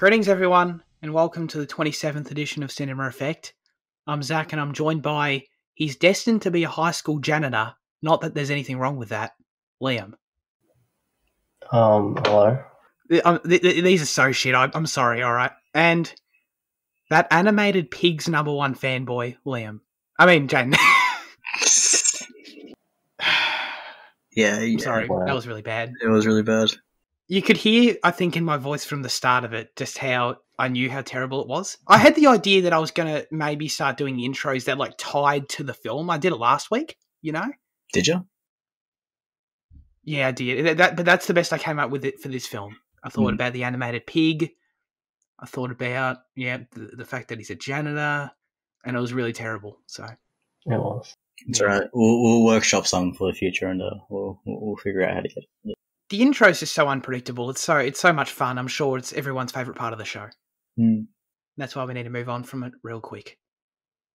Greetings, everyone, and welcome to the 27th edition of Cinema Effect. I'm Zach, and I'm joined by, he's destined to be a high school janitor, not that there's anything wrong with that, Liam. Hello? These are so shit, I'm sorry, alright? And that animated Pig's #1 fanboy, Liam. I mean, Jane. Yeah. I'm sorry, Wow. that was really bad. It was really bad. You could hear, I think, in my voice from the start of it, just how I knew how terrible it was. I had the idea that I was going to maybe start doing intros that, like, tied to the film. I did it last week, you know? Did you? Yeah, I did. But that's the best I came up with it for this film. I thought about the animated pig. I thought about, the fact that he's a janitor. And it was really terrible, so. It was. It's alright. We'll workshop some for the future, and we'll figure out how to get it. The intro is just so unpredictable. It's so much fun. I'm sure it's everyone's favourite part of the show. That's why we need to move on from it real quick.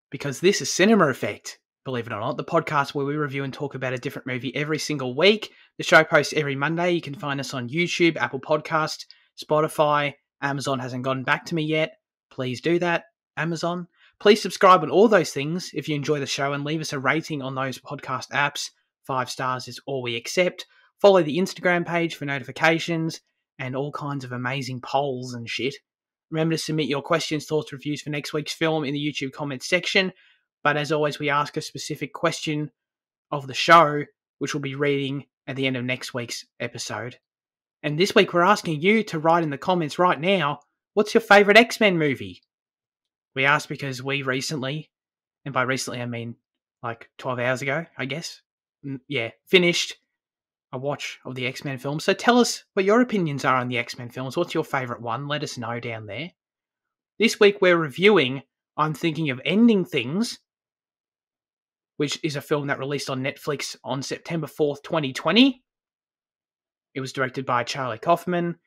Because this is Cinema Effect, believe it or not, the podcast where we review and talk about a different movie every single week. The show posts every Monday. You can find us on YouTube, Apple Podcast, Spotify. Amazon hasn't gotten back to me yet. Please do that, Amazon. Please subscribe on all those things if you enjoy the show and leave us a rating on those podcast apps. 5 stars is all we accept. Follow the Instagram page for notifications and all kinds of amazing polls and shit. Remember to submit your questions, thoughts, reviews for next week's film in the YouTube comments section. But as always, we ask a specific question of the show, which we'll be reading at the end of next week's episode. And this week, we're asking you to write in the comments right now, what's your favourite X-Men movie? We asked because we recently, and by recently I mean like 12 hours ago, I guess, finished a watch of the X-Men films. So tell us what your opinions are on the X-Men films. What's your favourite one? Let us know down there. This week we're reviewing I'm Thinking of Ending Things, which is a film that released on Netflix on September 4th, 2020. It was directed by Charlie Kaufman.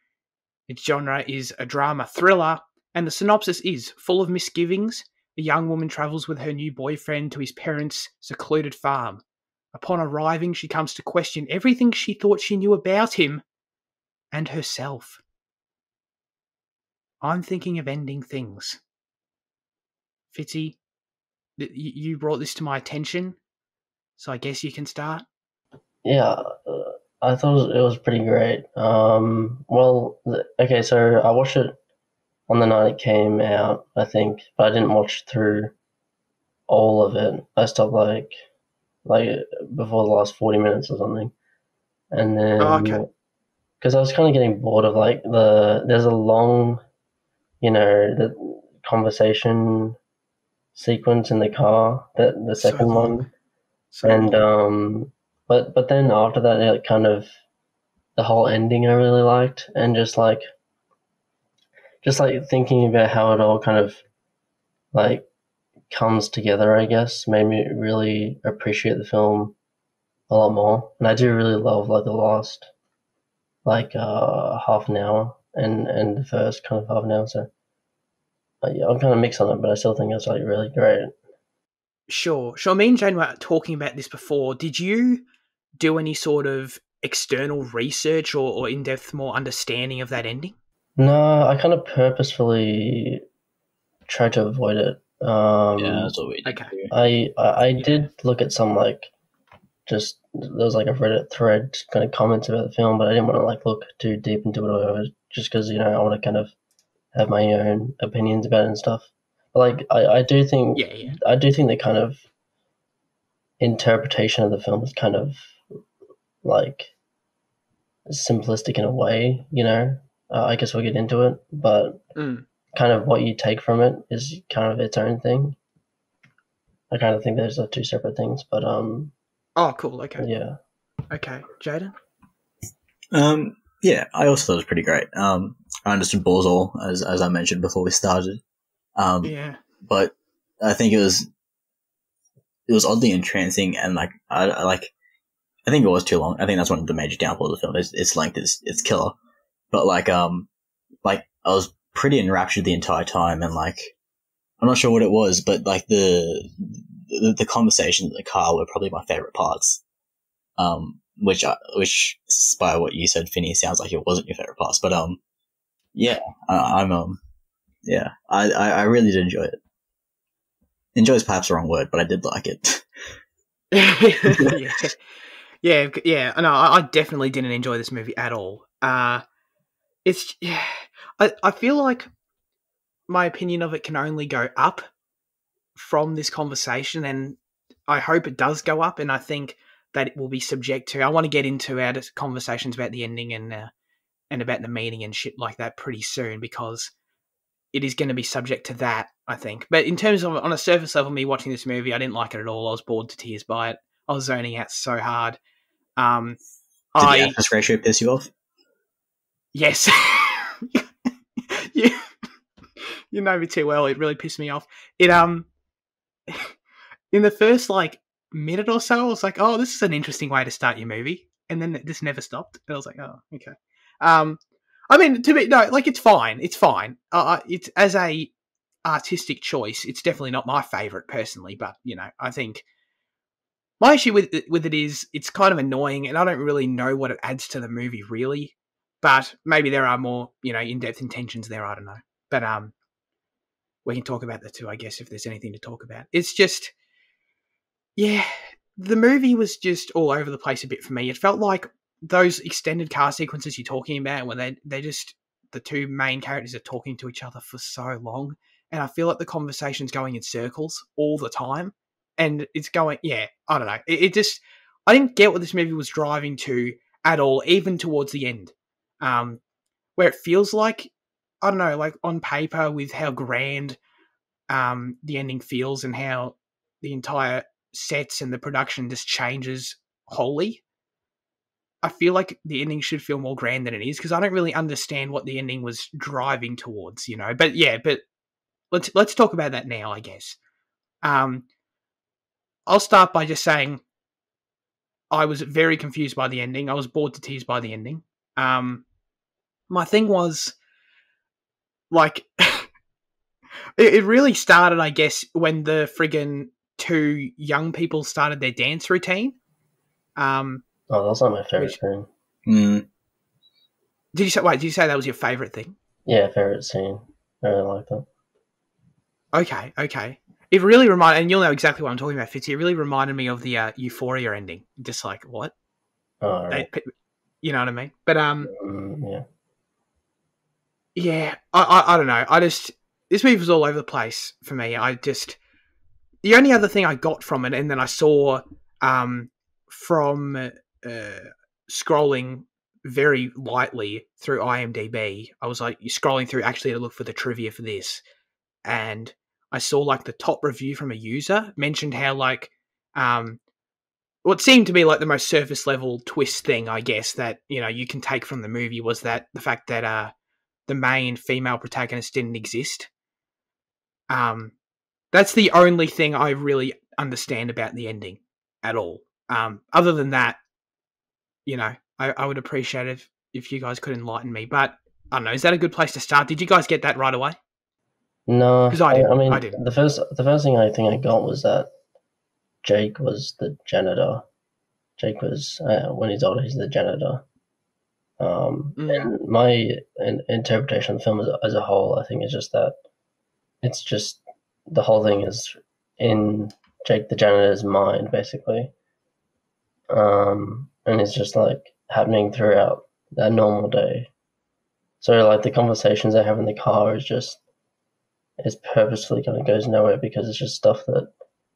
Its genre is a drama thriller, and the synopsis is full of misgivings. A young woman travels with her new boyfriend to his parents' secluded farm. Upon arriving, she comes to question everything she thought she knew about him and herself. I'm Thinking of Ending Things. Fitzy, you brought this to my attention, so I guess you can start. Yeah, I thought it was pretty great. Okay, so I watched it on the night it came out, I think, but I didn't watch through all of it. I stopped like before the last 40 minutes or something. And then, because I was kind of getting bored of there's a long, the conversation sequence in the car, the second one. But then after that, it kind of, the whole ending I really liked, and just thinking about how it all kind of comes together, I guess, made me really appreciate the film a lot more. And I do really love the last half an hour and the first kind of half an hour. So I'm kind of mixed on it, but I still think it's really great. Sure. Me and Jane were talking about this before. Did you do any sort of external research or in-depth more understanding of that ending? No, I kind of purposefully tried to avoid it. Yeah, that's what we did. Okay. I did look at some there was a Reddit thread kind of comments about the film, but I didn't want to look too deep into it or whatever, just because I want to kind of have my own opinions about it and stuff. But I do think I do think the kind of interpretation of the film is kind of simplistic in a way, I guess we'll get into it, but kind of what you take from it is kind of its own thing. I kind of think there's 2 separate things, but Oh, cool. Okay. Yeah. Okay, Jaden. Yeah, I also thought it was pretty great. I understood Borzol as I mentioned before we started. But I think it was oddly entrancing, and I think it was too long. I think that's one of the major downfalls of the film. Its length is killer, but I was pretty enraptured the entire time, and I'm not sure what it was, but the conversations in the car were probably my favorite parts. Which by what you said, Finney, sounds like it wasn't your favorite parts, but Yeah, I really did enjoy it. Enjoy is perhaps the wrong word, but I did like it. yeah. No, I definitely didn't enjoy this movie at all. I feel like my opinion of it can only go up from this conversation, and I hope it does go up, and I think that it will be subject to... I want to get into our conversations about the ending and about the meaning and shit like that pretty soon, because it is going to be subject to that, I think. But in terms of, on a surface level, me watching this movie, I didn't like it at all. I was bored to tears by it. I was zoning out so hard. Did the aspect ratio piss you off? Yes. You know me too well. It really pissed me off. It in the first minute or so, I was like, "Oh, this is an interesting way to start your movie," and then it just never stopped. And I was like, "Oh, okay." I mean, it's fine. It's fine. It's, as a artistic choice, it's definitely not my favorite personally. But I think my issue with it is it's kind of annoying, and I don't really know what it adds to the movie, really. But maybe there are more, in-depth intentions there. I don't know. But we can talk about that too, I guess, if there's anything to talk about. It's just, yeah, the movie was just all over the place a bit for me. It felt like those extended car sequences you're talking about, when they just, the two main characters are talking to each other for so long, and I feel like the conversation's going in circles all the time, and it's going, I don't know. It just, I didn't get what this movie was driving to at all, even towards the end, where it feels like, I don't know, like on paper with how grand the ending feels and how the entire sets and the production just changes wholly. I feel like the ending should feel more grand than it is, because I don't really understand what the ending was driving towards, But let's talk about that now, I guess. I'll start by just saying I was very confused by the ending. I was bored to tears by the ending. My thing was, it really started, I guess, when the friggin' two young people started their dance routine. That's not my favorite thing. Did you say that was your favorite thing? Yeah, favorite scene. I really like that. Okay. It really reminded, and you'll know exactly what I'm talking about, Fitzy. It really reminded me of the Euphoria ending. Just like, what? Oh, right. You know what I mean? But yeah. Yeah, I don't know. This movie was all over the place for me. The only other thing I got from it, and then I saw from scrolling very lightly through IMDb, I was scrolling through actually to look for the trivia for this, and I saw the top review from a user mentioned how what seemed to be the most surface level twist thing, I guess, that you can take from the movie was that the fact that the main female protagonist didn't exist. That's the only thing I really understand about the ending at all. Other than that, I would appreciate it if you guys could enlighten me. But I don't know, is that a good place to start? Did you guys get that right away? No, because I didn't. I mean, I didn't. The first thing I think I got was that Jake was the janitor. Jake was when he's older, he's the janitor. And my interpretation of the film as a whole, I think, is just that it's just the whole thing is in Jake the janitor's mind, basically, and it's just happening throughout that normal day. So the conversations they have in the car is purposefully kind of goes nowhere, because it's just stuff that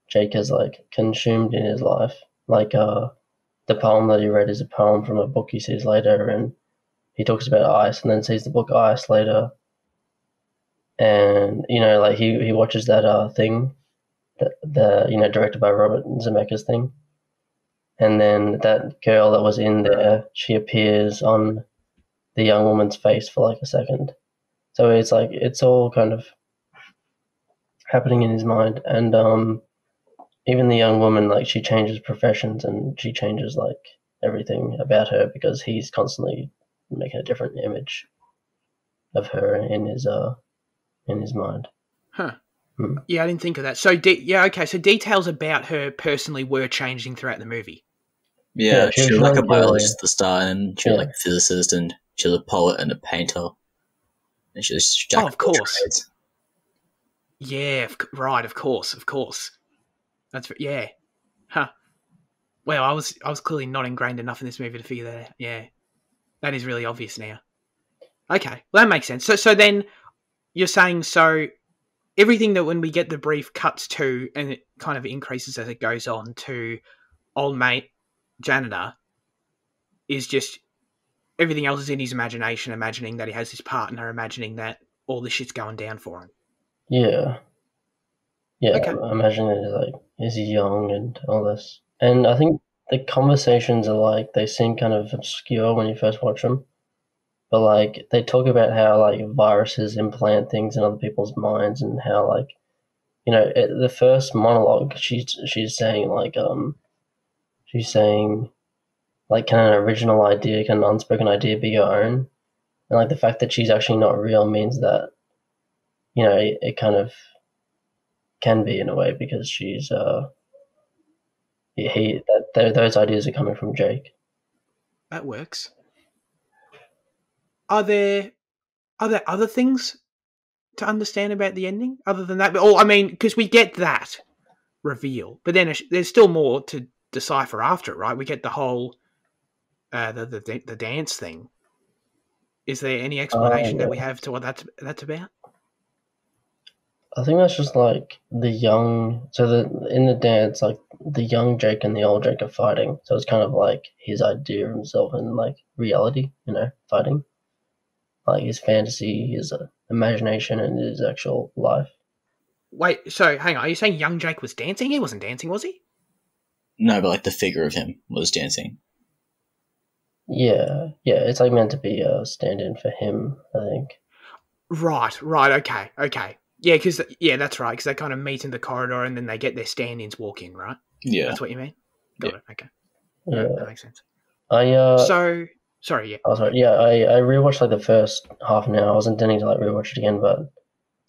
Jake has consumed in his life. The poem that he read is a poem from a book he sees later, and he talks about ice and then sees the book Ice later. And, he watches that thing, the directed by Robert Zemeckis thing. And then that girl that was in there, she appears on the young woman's face for a second. So it's all kind of happening in his mind. And even the young woman, she changes professions and she changes everything about her, because he's constantly making a different image of her in his mind. Huh. Yeah, I didn't think of that. So okay. So details about her personally were changing throughout the movie. Yeah, she was a biologist at the start, and she was a physicist, and she was a poet and a painter. And she's Jack. Oh, of course. Yeah, right. Of course. That's yeah. Huh. Well, I was clearly not ingrained enough in this movie to figure that out. Yeah, that is really obvious now. Okay, well that makes sense. So then you're saying everything that when we get the brief cuts to, and it kind of increases as it goes on to old mate janitor, is just everything else is in his imagination, imagining that he has his partner, imagining that all this shit's going down for him. Yeah. Yeah, okay. I imagine is he young and all this. And I think the conversations are they seem kind of obscure when you first watch them. But they talk about how viruses implant things in other people's minds, and how the first monologue she's saying can an original idea, can an unspoken idea be your own? And the fact that she's actually not real means that it kind of can be in a way, because she's those ideas are coming from Jake. That works. Are there other things to understand about the ending other than that? I mean, because we get that reveal, but then there's still more to decipher after it, right? We get the whole the dance thing. Is there any explanation that we have to what that's about? I think that's just the young. So in the dance, the young Jake and the old Jake are fighting. So it's kind of his idea of himself and reality, fighting. His fantasy, his imagination, and his actual life. Wait, so hang on. Are you saying young Jake was dancing? He wasn't dancing, was he? No, but the figure of him was dancing. Yeah. It's meant to be a stand-in for him, I think. Right. Okay. Yeah, that's right. Because they kind of meet in the corridor and then they get their stand-ins walk in, right? Yeah, that's what you mean. Got it. Okay. Yeah, that makes sense. Sorry. Yeah. Oh, sorry. Yeah, I rewatched the first half an hour. I wasn't intending to rewatch it again, but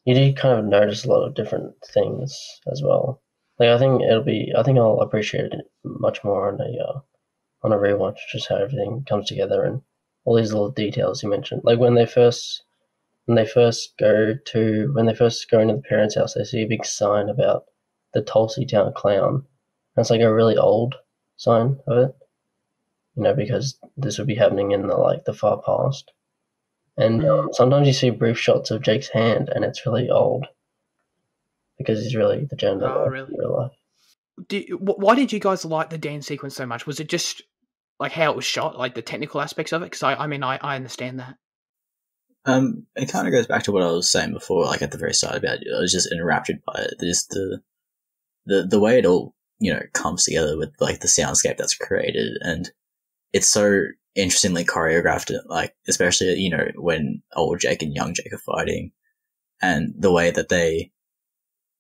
you do kind of notice a lot of different things as well. I think I'll appreciate it much more on a rewatch, just how everything comes together and all these little details you mentioned. When they first go into the parents' house, they see a big sign about the Tulsi Town Clown. And it's a really old sign of it, because this would be happening in the far past. And sometimes you see brief shots of Jake's hand, and it's really old because he's really the janitor in real life. Why did you guys like the dance sequence so much? Was it just how it was shot, the technical aspects of it? Because I understand that. It kind of goes back to what I was saying before, at the very start about it. I was just enraptured by it. Just the way it all comes together with the soundscape that's created, and it's so interestingly choreographed. Especially when old Jake and young Jake are fighting, and the way that they,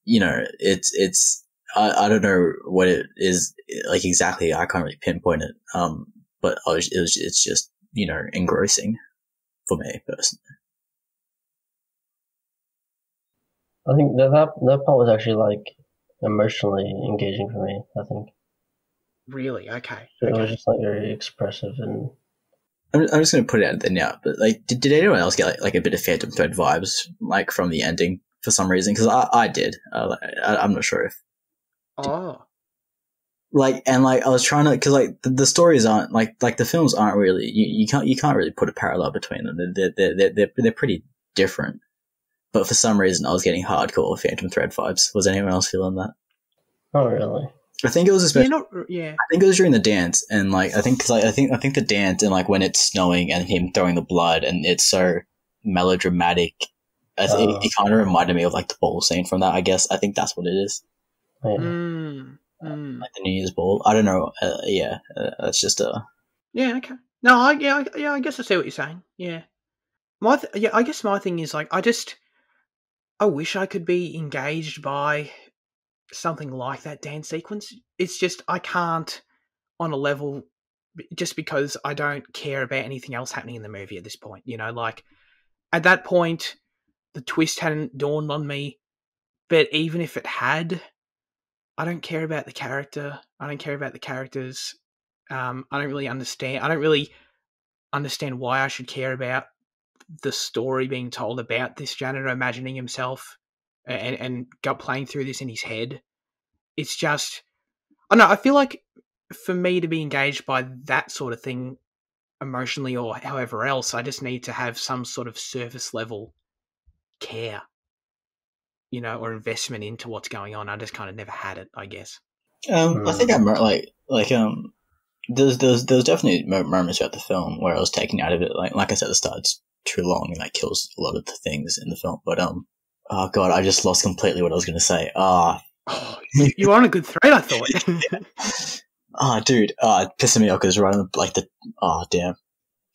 it's I don't know what it is exactly. I can't really pinpoint it. But it's just engrossing for me personally. I think that part was actually emotionally engaging for me. I think. Really? Okay. It was just very expressive, and I'm just going to put it out there now. But did anyone else get a bit of Phantom Thread vibes from the ending for some reason? Because I did. I'm not sure if. Oh. I was trying to, because the stories aren't the films aren't really, you can't really put a parallel between them. They're pretty different. But for some reason, I was getting hardcore Phantom Thread vibes. Was anyone else feeling that? Not really. I think it was especially. Yeah. I think it was during the dance, and I think the dance and when it's snowing and him throwing the blood, and it's so melodramatic. It kind of reminded me of the ball scene from that. I guess I think that's what it is. Yeah. The New Year's ball. I don't know. That's just a. Yeah. Okay. No. I guess I see what you're saying. Yeah. I guess my thing is I wish I could be engaged by something like that dance sequence. It's just I can't on a level, just because I don't care about anything else happening in the movie at this point. At that point, the twist hadn't dawned on me. But even if it had, I don't care about the character. I don't care about the characters. I don't really understand. I don't really understand why I should care about the story being told about this janitor imagining himself and playing through this in his head. It's just, I don't know, I feel like for me to be engaged by that sort of thing emotionally or however else, I just need to have some sort of surface level care, or investment into what's going on. I just kind of never had it, I guess. I think I'm there's definitely moments throughout the film where I was taken out of it. Like I said, the start's too long and that kills a lot of the things in the film. But oh god, I just lost completely what I was going to say. You were on a good thread, I thought. Dude, pissing me off because right on damn.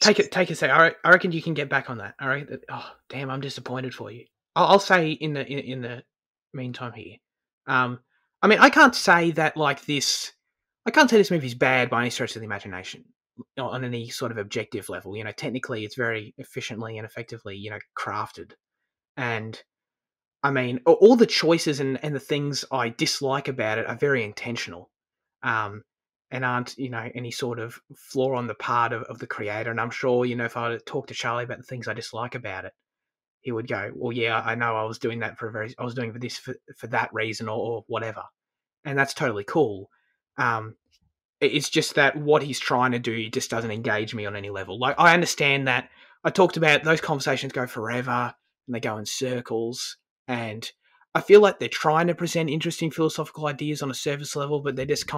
Take a sec. I reckon you can get back on that. All right. Oh, damn, I'm disappointed for you. I'll say in the meantime here. I mean, I can't say that this. I can't say this movie's bad by any stretch of the imagination on any sort of objective level. Technically, it's very efficiently and effectively, crafted. And I mean, all the choices and the things I dislike about it are very intentional. And aren't, any sort of flaw on the part of the creator. And I'm sure, if I were to talk to Charlie about the things I dislike about it, he would go, well, yeah, I know I was doing that I was doing this for that reason or whatever. And that's totally cool. It's just that what he's trying to do just doesn't engage me on any level. Like, I understand that I talked about those conversations go forever and they go in circles. And I feel like they're trying to present interesting philosophical ideas on a surface level, but they're just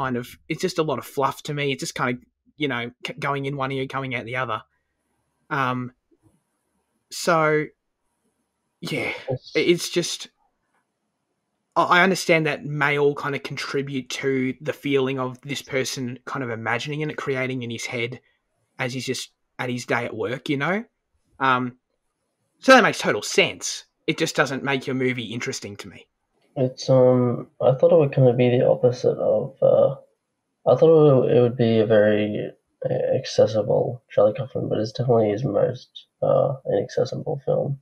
it's just a lot of fluff to me. It's just kind of, going in one ear, coming out the other. So, yeah, it's just, I understand that may all kind of contribute to the feeling of this person kind of imagining and creating in his head as he's just at his day at work, So that makes total sense. It just doesn't make your movie interesting to me. It's I thought it would kind of be the opposite of I thought it would be a very accessible Charlie Kaufman, but it's definitely his most inaccessible film.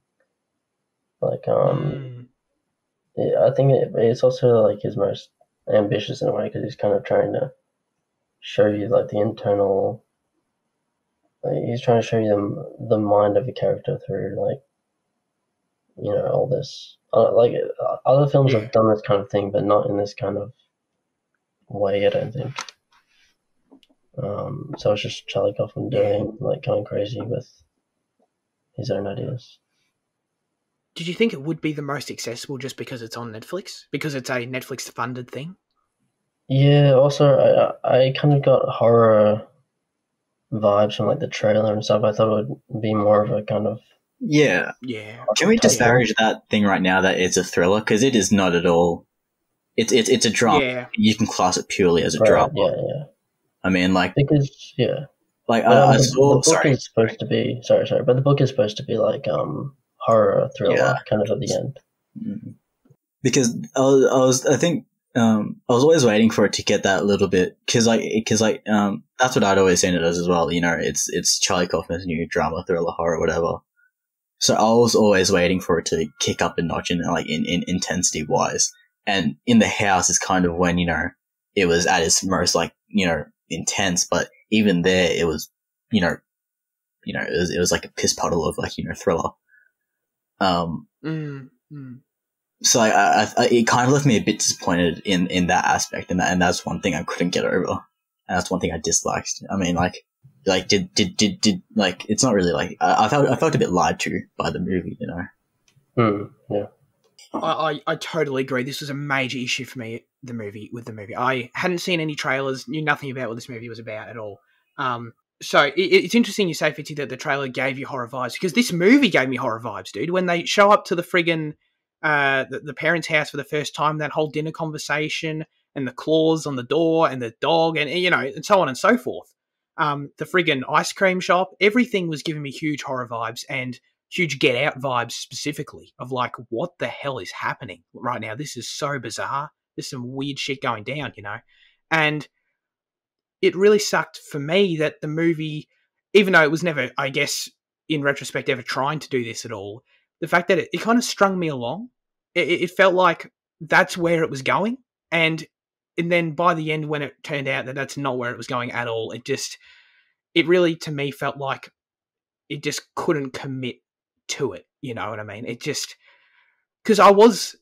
Yeah, I think it's also his most ambitious in a way because he's kind of trying to show you the internal. He's trying to show you the mind of a character through all this. Other films have done this kind of thing, but not in this kind of way, I don't think. So it's just Charlie Kaufman going crazy with his own ideas. Did you think it would be the most accessible just because it's on Netflix? Because it's a Netflix-funded thing? Yeah, also, I kind of got horror vibes from the trailer and stuff. I thought it would be more of a kind of... Yeah. Can we disparage that thing right now that it's a thriller? Because it is not at all. It's a drama. Yeah. You can class it purely as a drama. Yeah. I mean, because I saw. The book is supposed to be but the book is supposed to be horror thriller kind of at the end. Because I was always waiting for it to get that little bit because that's what I'd always seen it as well. It's Charlie Kaufman's new drama, thriller, horror, whatever. So I was always waiting for it to kick up a notch in intensity wise. And In the House is kind of when, it was at its most intense, but even there it was, it was like a piss puddle of thriller. So it kind of left me a bit disappointed in that aspect, and that's one thing I couldn't get over, and that's one thing I disliked. I mean, did it's not really I felt a bit lied to by the movie, Yeah. I totally agree. This was a major issue for me. With the movie, I hadn't seen any trailers, knew nothing about what this movie was about at all. So it's interesting you say, Fitzy, that the trailer gave you horror vibes, because this movie gave me horror vibes, dude. When they show up to the friggin' the parents' house for the first time, that whole dinner conversation and the claws on the door and the dog and and so on and so forth. The friggin' ice cream shop, everything was giving me huge horror vibes and huge Get Out vibes specifically of what the hell is happening right now? This is so bizarre. There's some weird shit going down, and it really sucked for me that the movie, even though it was never, I guess, in retrospect, ever trying to do this at all, the fact that it kind of strung me along. It felt like that's where it was going. And then by the end, when it turned out that that's not where it was going at all, it really, to me, felt like it just couldn't commit to it. You know what I mean? It just because I was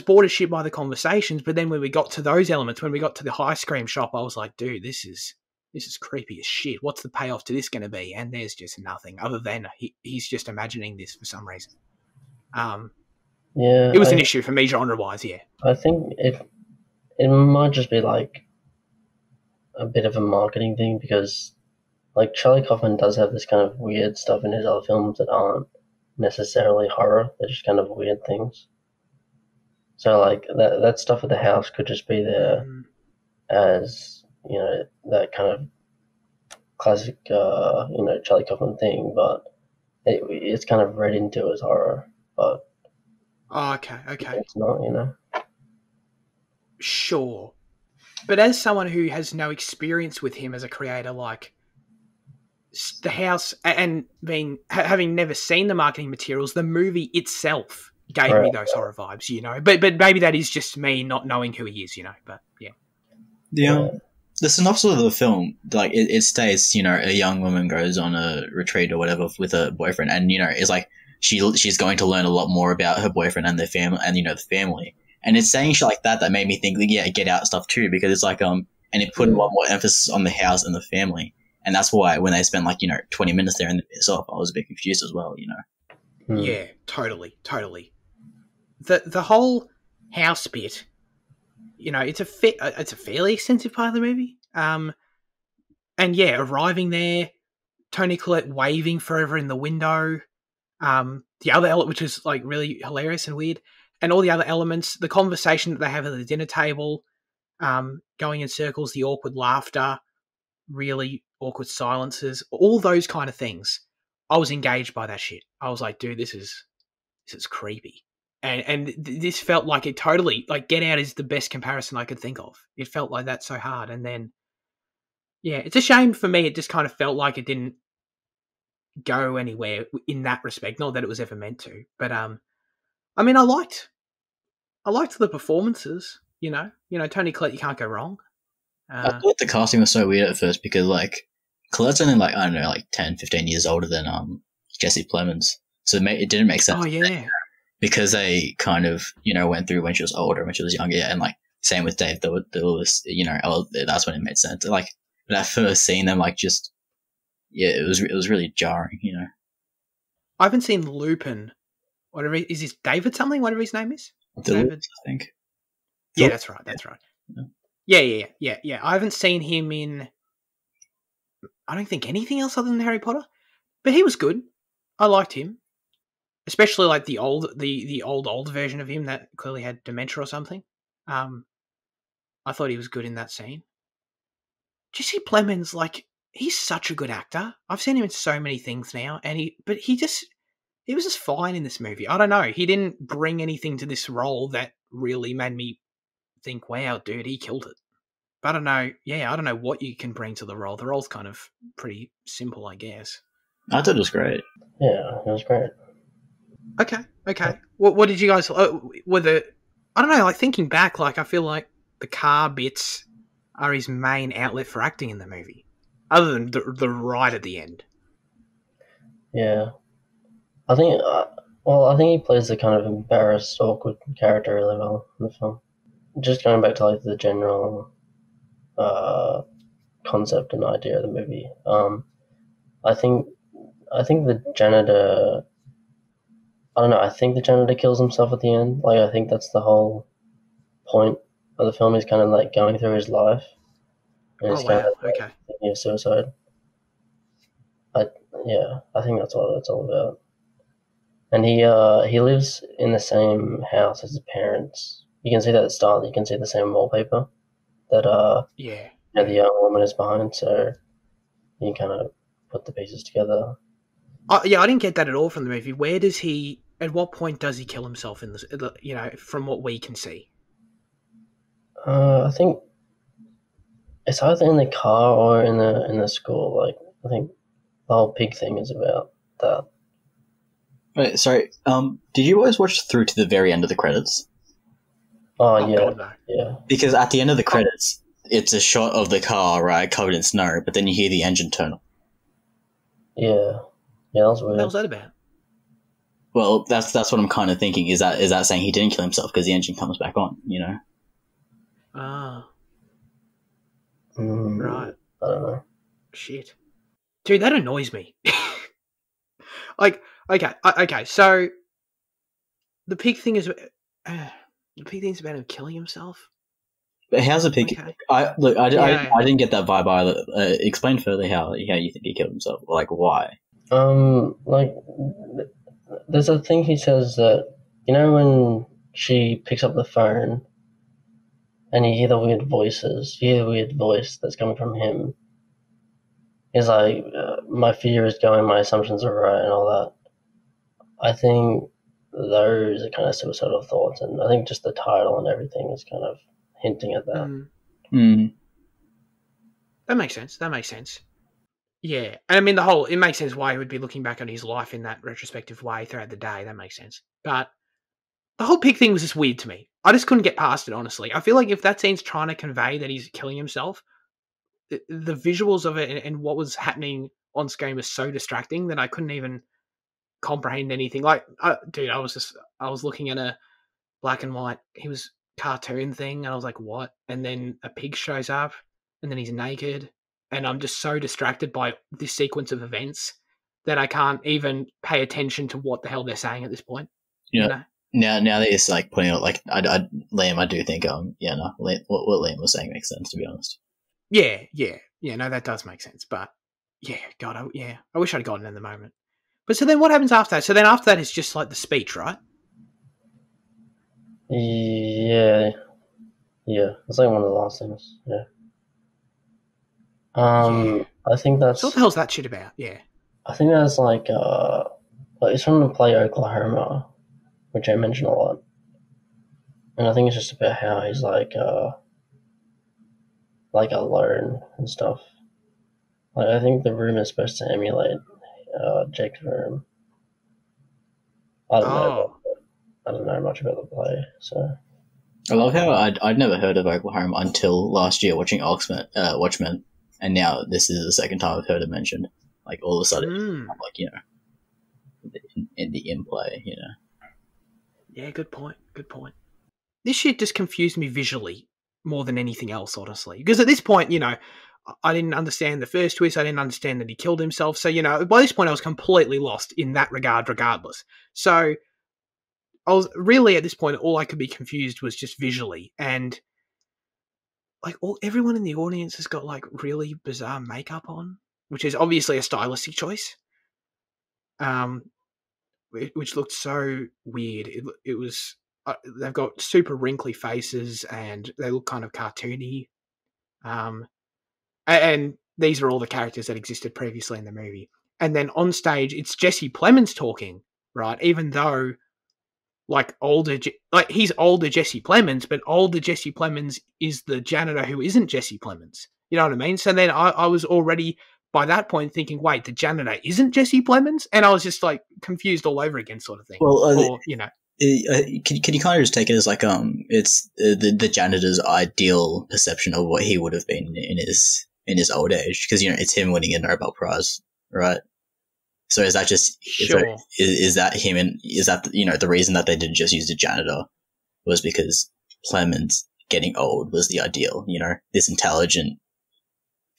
bored as shit by the conversations, but then when we got to those elements, when we got to the ice cream shop, I was like, dude, this is creepy as shit. What's the payoff to this going to be? And there's just nothing other than he's just imagining this for some reason. Yeah, it was an issue for me genre-wise. Yeah, I think it might just be like a bit of a marketing thing because, like, Charlie Kaufman does have this kind of weird stuff in his other films that aren't necessarily horror. They're just kind of weird things. So, like, that stuff at the house could just be there as, you know, that kind of classic, you know, Charlie Kaufman thing, but it's kind of read into as horror. But okay. it's not, you know. Sure. But as someone who has no experience with him as a creator, like the house and having never seen the marketing materials, the movie itself gave me those horror vibes, you know. But maybe that is just me not knowing who he is, you know. But yeah. The synopsis of the film, like it states, you know, a young woman goes on a retreat or whatever with a boyfriend, and you know, it's like she's going to learn a lot more about her boyfriend and their family, and you know, the family. And it's saying shit like that made me think, like, yeah, Get Out stuff too, because it's like and it put a lot more emphasis on the house and the family, and that's why when they spent, like, you know, 20 minutes there and then piss off, I was a bit confused as well, you know. Yeah, totally. The whole house bit, you know, it's a fairly extensive part of the movie. And yeah, arriving there, Toni Collette waving forever in the window. The other element, which is like really hilarious and weird, and all the other elements, the conversation that they have at the dinner table, going in circles, the awkward laughter, really awkward silences, all those kind of things. I was engaged by that shit. I was like, dude, this is creepy. And this felt like it totally, like, Get Out is the best comparison I could think of. It felt like that so hard. And then, yeah, it's a shame for me. It just kind of felt like it didn't go anywhere in that respect. Not that it was ever meant to, but I mean, I liked the performances. You know, Toni Collette, you can't go wrong. I thought the casting was so weird at first because, like, Colette's only, like, I don't know, like 10, 15 years older than Jesse Plemons, so it didn't make sense. Oh yeah. Because they kind of, you know, went through when she was older, when she was younger, and like same with Dave. There was, you know, that's when it made sense. Like, when I first seen them, like, just, yeah, it was really jarring, you know. I haven't seen Lupin. Whatever is this David something? Whatever his name is. David, I think. Yeah, that's right. Yeah. I haven't seen him in. I don't think anything else other than Harry Potter, but he was good. I liked him. Especially like the old version of him that clearly had dementia or something. I thought he was good in that scene. Jesse Plemons, like, he's such a good actor. I've seen him in so many things now, and he was just fine in this movie. I don't know. He didn't bring anything to this role that really made me think, wow, dude, he killed it. But I don't know. Yeah, I don't know what you can bring to the role. The role's kind of pretty simple, I guess. I thought it was great. Yeah, it was great. Okay. What did you guys? I don't know. Like, thinking back, like, I feel like the car bits are his main outlet for acting in the movie, other than the ride at the end. Yeah, I think. I think he plays the kind of embarrassed, awkward character really well in the film. Just going back to, like, the general concept and idea of the movie. I think the janitor. I don't know. I think the janitor kills himself at the end. Like, I think that's the whole point of the film. Is kind of like going through his life, and Oh wow! Okay. Thinking of suicide. I think that's what it's all about. And he lives in the same house as his parents. You can see that at the start. You can see the same wallpaper that the young woman is behind. So you kind of put the pieces together. Yeah, I didn't get that at all from the movie. Where does he? At what point does he kill himself in this? You know, from what we can see. I think it's either in the car or in the school. Like, I think the whole pig thing is about that. Wait, sorry. Did you always watch through to the very end of the credits? Oh yeah, God, no. Yeah. Because at the end of the credits, it's a shot of the car, right, covered in snow, but then you hear the engine turn on. Yeah, that was weird. What was that about? Well, that's what I'm kind of thinking. Is that saying he didn't kill himself because the engine comes back on? You know. Ah. Right. I don't know. Shit. Dude, that annoys me. Like, okay, so the pig thing is the pig thing's about him killing himself. But how's the pig? Okay. I didn't get that vibe either. Explain further how you think he killed himself. Like, why? Like, there's a thing he says that, you know, when she picks up the phone and you hear the weird voices, you hear the weird voice that's coming from him. He's like, my fear is going, my assumptions are right, and all that. I think those are kind of suicidal thoughts, and I think just the title and everything is kind of hinting at that. That makes sense. Yeah. And I mean, it makes sense why he would be looking back on his life in that retrospective way throughout the day. That makes sense. But the whole pig thing was just weird to me. I just couldn't get past it, honestly. I feel like if that scene's trying to convey that he's killing himself, the visuals of it and what was happening on screen was so distracting that I couldn't even comprehend anything. Like, dude, I was looking at a black and white, cartoon thing, and I was like, what? And then a pig shows up, and then he's naked, and I'm just so distracted by this sequence of events that I can't even pay attention to what the hell they're saying at this point. Yeah. You know? Now that it's like putting it like, Liam, I do think, what Liam was saying makes sense, to be honest. Yeah, no, that does make sense. But yeah, God, I wish I'd gotten in the moment. But so then what happens after that? So then after that, it's just like the speech, right? Yeah, it's like one of the last things. Yeah. I think that's. So what the hell's that shit about? Yeah. I think that's like it's from the play Oklahoma, which I mentioned a lot, and I think it's just about how he's like alone and stuff. Like, I think the room is supposed to emulate Jake's room. I don't know much about the play, so. I love how I'd never heard of Oklahoma until last year watching Watchmen, and now this is the second time I've heard it mentioned. Like, all of a sudden, I'm like, you know, in play, you know. Yeah, good point. This shit just confused me visually more than anything else, honestly. Because at this point, you know, I didn't understand the first twist. I didn't understand that he killed himself. So, you know, by this point, I was completely lost in that regard, regardless. So, I was really, at this point, all I could be confused was just visually. And, like, everyone in the audience has got, like, really bizarre makeup on, which is obviously a stylistic choice. Which looked so weird. It was... they've got super wrinkly faces and they look kind of cartoony. And these are all the characters that existed previously in the movie. And then on stage, it's Jesse Plemons talking, right? Even though, like, he's older Jesse Plemons, but older Jesse Plemons is the janitor who isn't Jesse Plemons. You know what I mean? So then I was already, by that point, thinking, wait, the janitor isn't Jesse Plemons? And I was just, like, confused all over again, sort of thing. Well, you know. Can you kind of just take it as like it's the janitor's ideal perception of what he would have been in his old age, because, you know, it's him winning a Nobel Prize, right? So is that just sure? Is that him, and is that, you know, the reason that they didn't just use the janitor was because Clemens getting old was the ideal, you know, this intelligent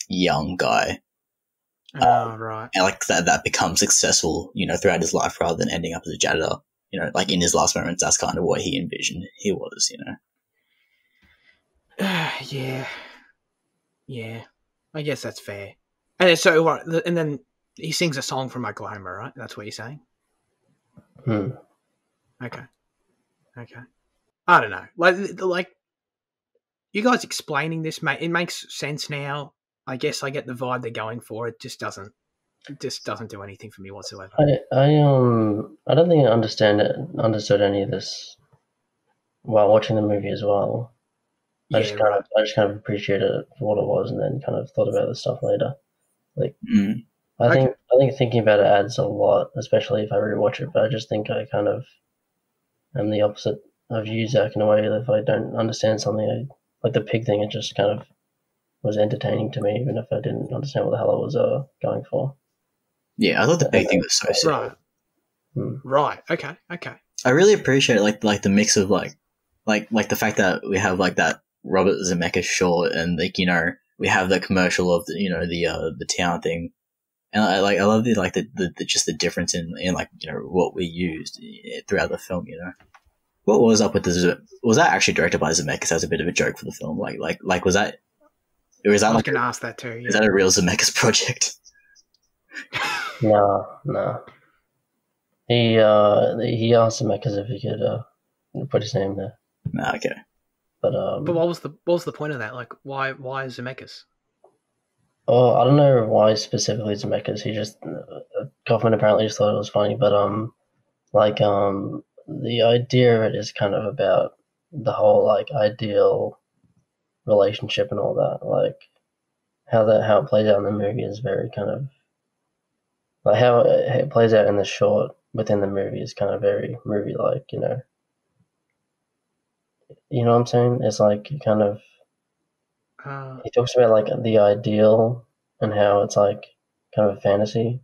young guy. Right. And like that becomes successful, you know, throughout his life rather than ending up as a janitor. You know, like in his last moments, that's kind of what he envisioned he was, you know. Yeah. I guess that's fair. And so, and then he sings a song from Oklahoma, right? That's what you're saying? Okay. I don't know. Like you guys explaining this, it makes sense now. I guess I get the vibe they're going for. It just doesn't do anything for me whatsoever. I don't think I understood any of this while watching the movie as well. I just kind of appreciated it for what it was, and then kind of thought about the stuff later. Like, I think thinking about it adds a lot, especially if I rewatch it. But I just think I kind of am the opposite of you, Zach, in a way that if I don't understand something, like the pig thing, it just kind of was entertaining to me, even if I didn't understand what the hell I was going for. Yeah, I thought the pig thing was so silly. Right. Right. Okay. I really appreciate like the mix of like the fact that we have like that Robert Zemeckis short, and like, you know, we have the commercial of the, you know, the town thing, and I love the just the difference in like, you know, what we used throughout the film. You know, what was up with was that actually directed by Zemeckis as a bit of a joke for the film? Like was that, or is that I was going to ask that too. Yeah. Is that a real Zemeckis project? No. He asked Zemeckis if he could put his name there. Nah, okay. But what was the point of that? Like, why Zemeckis? Oh, I don't know why specifically Zemeckis. He just Kaufman apparently just thought it was funny. But the idea of it is kind of about the whole like ideal relationship and all that. Like how it plays out in the movie is very kind of like how it plays out in the short within the movie is kind of very movie-like, you know. You know what I'm saying? It's like kind of he talks about like the ideal and how it's like kind of a fantasy.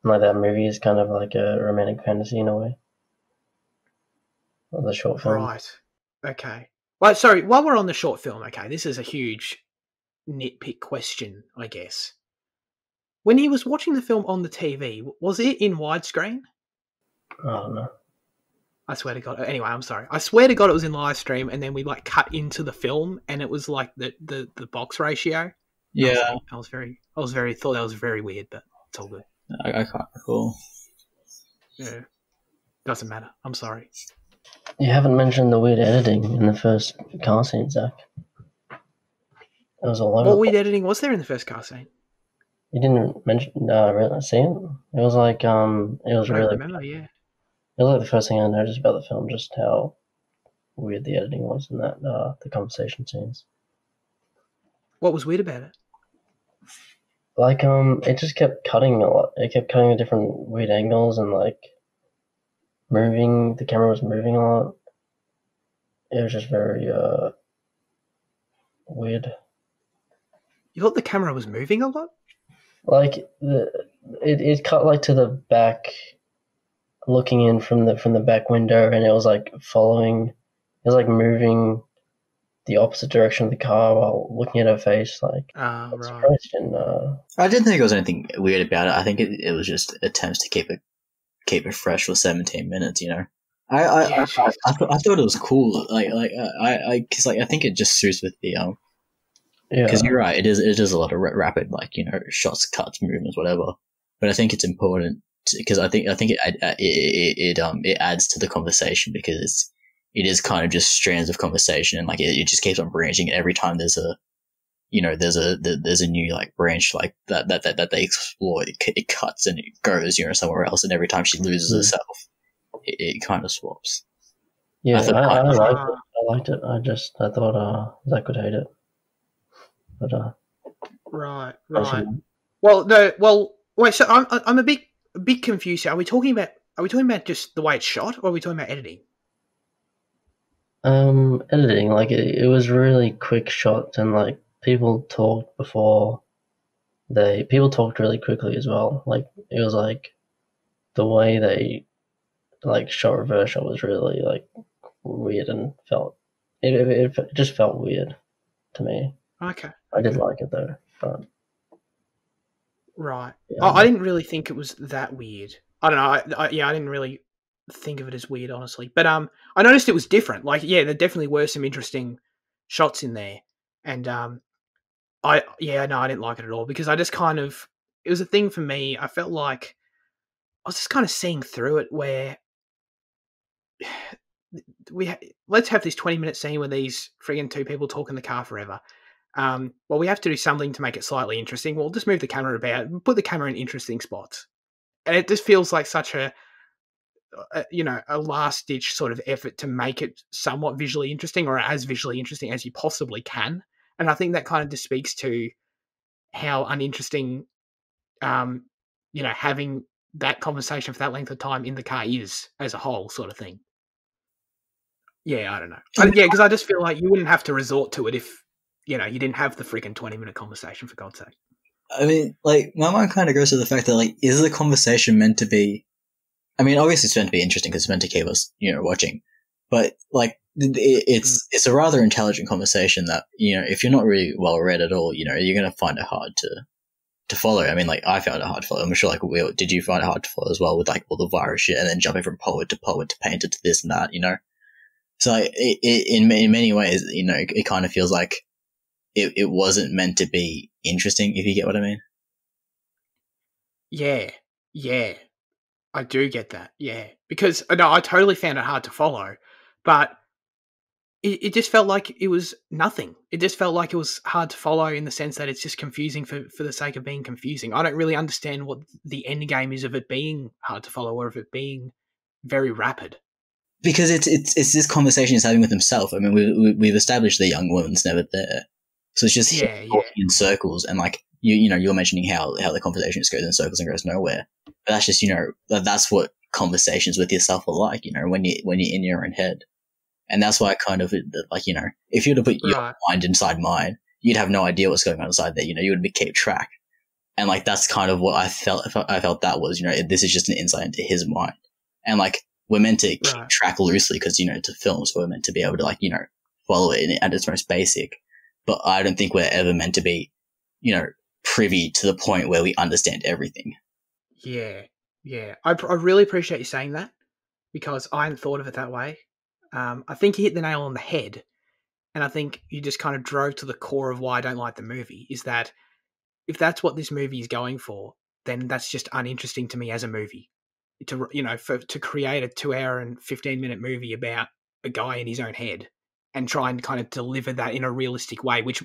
And like that movie is kind of like a romantic fantasy in a way. The short film. Right. Okay. Well, sorry, while we're on the short film, okay, this is a huge nitpick question, I guess. When he was watching the film on the TV, was it in widescreen? I don't know. I swear to God. Anyway, I'm sorry. I swear to God it was in live stream, and then we like cut into the film, and it was like the box ratio. Yeah. I was very thought that was very weird, but it's all good. I can't recall. Yeah. Doesn't matter. I'm sorry. You haven't mentioned the weird editing in the first car scene, Zach. It was all over. What weird editing was there in the first car scene? You didn't mention really see it? It was like it was I really remember, yeah. It was like the first thing I noticed about the film, just how weird the editing was in that the conversation scenes. What was weird about it? Like it just kept cutting a lot. It kept cutting at different weird angles and like moving. The camera was moving a lot. It was just very weird. You thought the camera was moving a lot? Like it cut like to the back, looking in from the back window, and it was like following. It was like moving the opposite direction of the car while looking at her face. Like, right. I didn't think there was anything weird about it. I think it was just attempts to keep it fresh for 17 minutes. You know, I thought it was cool. Because I think it just suits with the because you're right. It is a lot of rapid, like, you know, shots, cuts, movements, whatever. But I think it's important because I think it adds to the conversation, because it is kind of just strands of conversation, and like it just keeps on branching. Every time there's a new like branch like that they explore, it cuts and it goes, you know, somewhere else. And every time she loses herself, it kind of swaps. Yeah, I liked it. I thought Zach would hate it. But right. Well, wait. So I'm a bit confused. Are we talking about just the way it's shot, or are we talking about editing? Editing, like it was really quick shots, and like people talked really quickly as well. Like it was like the way they like shot reverse shot was really like weird, and it just felt weird to me. Okay. I did like it though, but right. Yeah, I didn't really think it was that weird. I don't know. I didn't really think of it as weird, honestly. But I noticed it was different. Like, yeah, there definitely were some interesting shots in there, and I didn't like it at all, because I just kind of, it was a thing for me. I felt like I was just kind of seeing through it, where let's have this 20-minute scene where these friggin' two people talk in the car forever. Well, we have to do something to make it slightly interesting. We'll just move the camera about, put the camera in interesting spots. And it just feels like such a last-ditch sort of effort to make it somewhat visually interesting, or as visually interesting as you possibly can. And I think that kind of just speaks to how uninteresting, having that conversation for that length of time in the car is as a whole, sort of thing. Yeah, I don't know. Because I just feel like you wouldn't have to resort to it if, you didn't have the freaking 20-minute conversation, for God's sake. I mean, like, my mind kind of goes to the fact that, like, is the conversation meant to be I mean, obviously it's meant to be interesting because it's meant to keep us, watching. But like, it's a rather intelligent conversation that, if you're not really well read at all, you're going to find it hard to follow. I mean, like, I found it hard to follow. I'm sure, like, did you find it hard to follow as well with, like, all the virus shit and then jumping from poet to painter to this and that, So, like, in many ways, it kind of feels like it wasn't meant to be interesting, if you get what I mean. Yeah. I do get that, yeah. Because, no, I totally found it hard to follow, but it just felt like it was nothing. It just felt like it was hard to follow in the sense that it's just confusing for the sake of being confusing. I don't really understand what the end game is of it being hard to follow or of it being very rapid. Because it's this conversation he's having with himself. I mean, we've established the young woman's never there. So it's just talking in circles, and like you're mentioning how the conversation just goes in circles and goes nowhere. But that's just that's what conversations with yourself are like. When you're in your own head, and that's why I kind of like if you were to put your mind inside mine, you'd have no idea what's going on inside there. You would keep track, and like that's kind of what I felt. I felt that was this is just an insight into his mind, and like we're meant to keep track loosely because to films we're meant to be able to like follow it at its most basic. But I don't think we're ever meant to be, privy to the point where we understand everything. Yeah. I really appreciate you saying that because I hadn't thought of it that way. I think you hit the nail on the head, and I think you just kind of drove to the core of why I don't like the movie, is that if that's what this movie is going for, then that's just uninteresting to me as a movie. To create a 2-hour and 15-minute movie about a guy in his own head and try and kind of deliver that in a realistic way, which,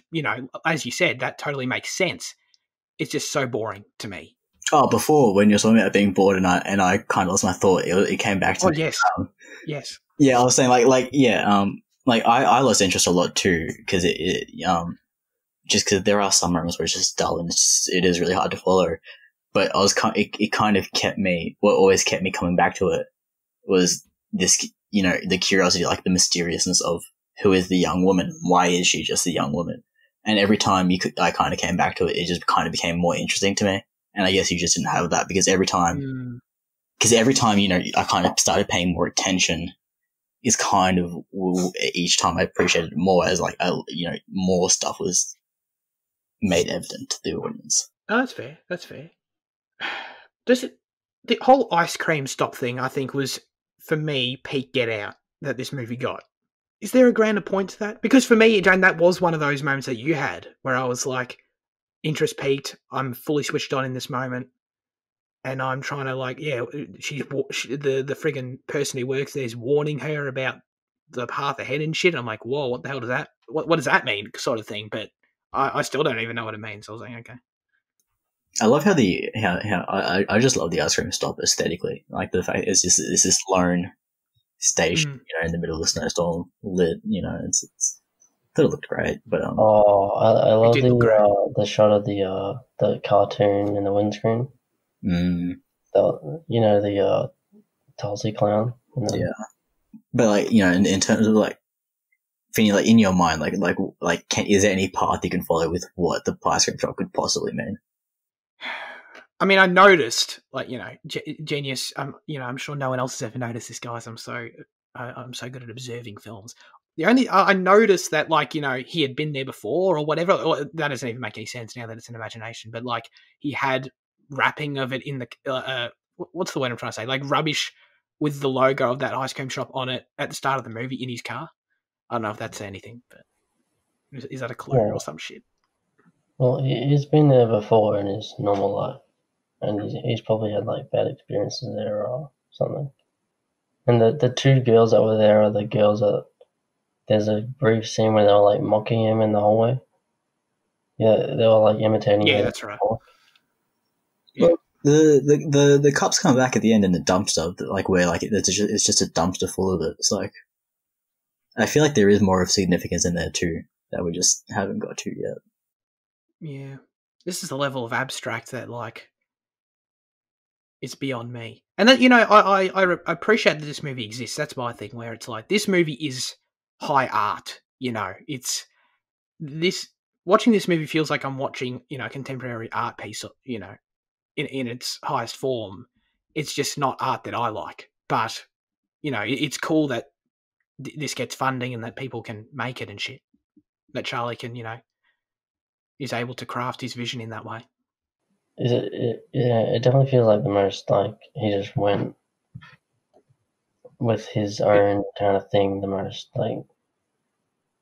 as you said, that totally makes sense. It's just so boring to me. Oh, before, when you're talking about being bored and I kind of lost my thought, it came back to me. Yes. Yes. Yeah, I was saying I lost interest a lot too, because just because there are some moments where it's just dull and it is really hard to follow. But it kind of what always kept me coming back to it was this, the curiosity, like the mysteriousness of who is the young woman? Why is she just the young woman? And every time I kind of came back to it, it just kind of became more interesting to me. And I guess you just didn't have that because every time, I kind of started paying more attention, is kind of each time I appreciated it more as like, more stuff was made evident to the audience. Oh, that's fair. The whole ice cream stop thing, I think, was, for me, peak Get Out that this movie got. Is there a grander point to that? Because for me, Jane, that was one of those moments that you had where I was like, interest peaked, I'm fully switched on in this moment, and I'm trying to the friggin' person who works there is warning her about the path ahead and shit. I'm like, whoa, what the hell does that? What does that mean? Sort of thing. But I still don't even know what it means. So I was like, okay. I love how I just love the ice cream stop aesthetically. Like the fact it's this lone station, in the middle of a snowstorm, lit. It's thought it looked great. But I love the shot of the cartoon in the windscreen. The Tulsi clown. Yeah, but like in terms of like, thinking like in your mind, is there any path you can follow with what the ice cream shop could possibly mean? I mean, I noticed, genius. I'm sure no one else has ever noticed this, guys. I'm so good at observing films. I noticed that, he had been there before or whatever. Or that doesn't even make any sense now that it's an imagination. But he had wrapping of it in the what's the word I'm trying to say? Like rubbish with the logo of that ice cream shop on it at the start of the movie in his car. I don't know if that's anything, but is that a clue or some shit? Well, he's been there before in his normal life. And he's probably had bad experiences there or something. And the two girls that were there are the girls that there's a brief scene where they were mocking him in the hallway. Yeah, they were imitating him. Yeah, that's right. Yeah. The cops come back at the end in the dumpster, where it's just a dumpster full of it. It's I feel like there is more of significance in there too that we just haven't got to yet. Yeah, this is the level of abstract that it's beyond me. And then, I appreciate that this movie exists. That's my thing, where it's this movie is high art. It's this. Watching this movie feels like I'm watching, a contemporary art piece, in its highest form. it's just not art that I like. But, you know, it's cool that this gets funding and that people can make it and shit. That Charlie can, you know, is able to craft his vision in that way. It definitely feels like the most, like, he just went with his own kind of thing the most, like...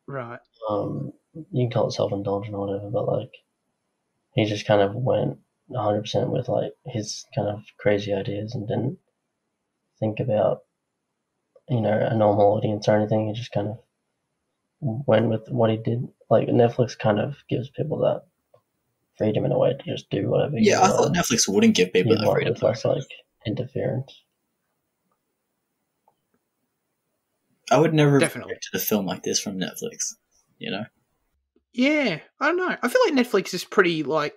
Right. You can call it self-indulgent or whatever, but, like, he just kind of went 100% with, like, his kind of crazy ideas and didn't think about, you know, a normal audience or anything. He just kind of went with what he did. Like, Netflix kind of gives people that freedom in a way to just do whatever Yeah, I thought Netflix wouldn't give people that freedom. With less, like, interference. I would never have expected a film like this from Netflix, you know? Yeah, I don't know. I feel like Netflix is pretty, like,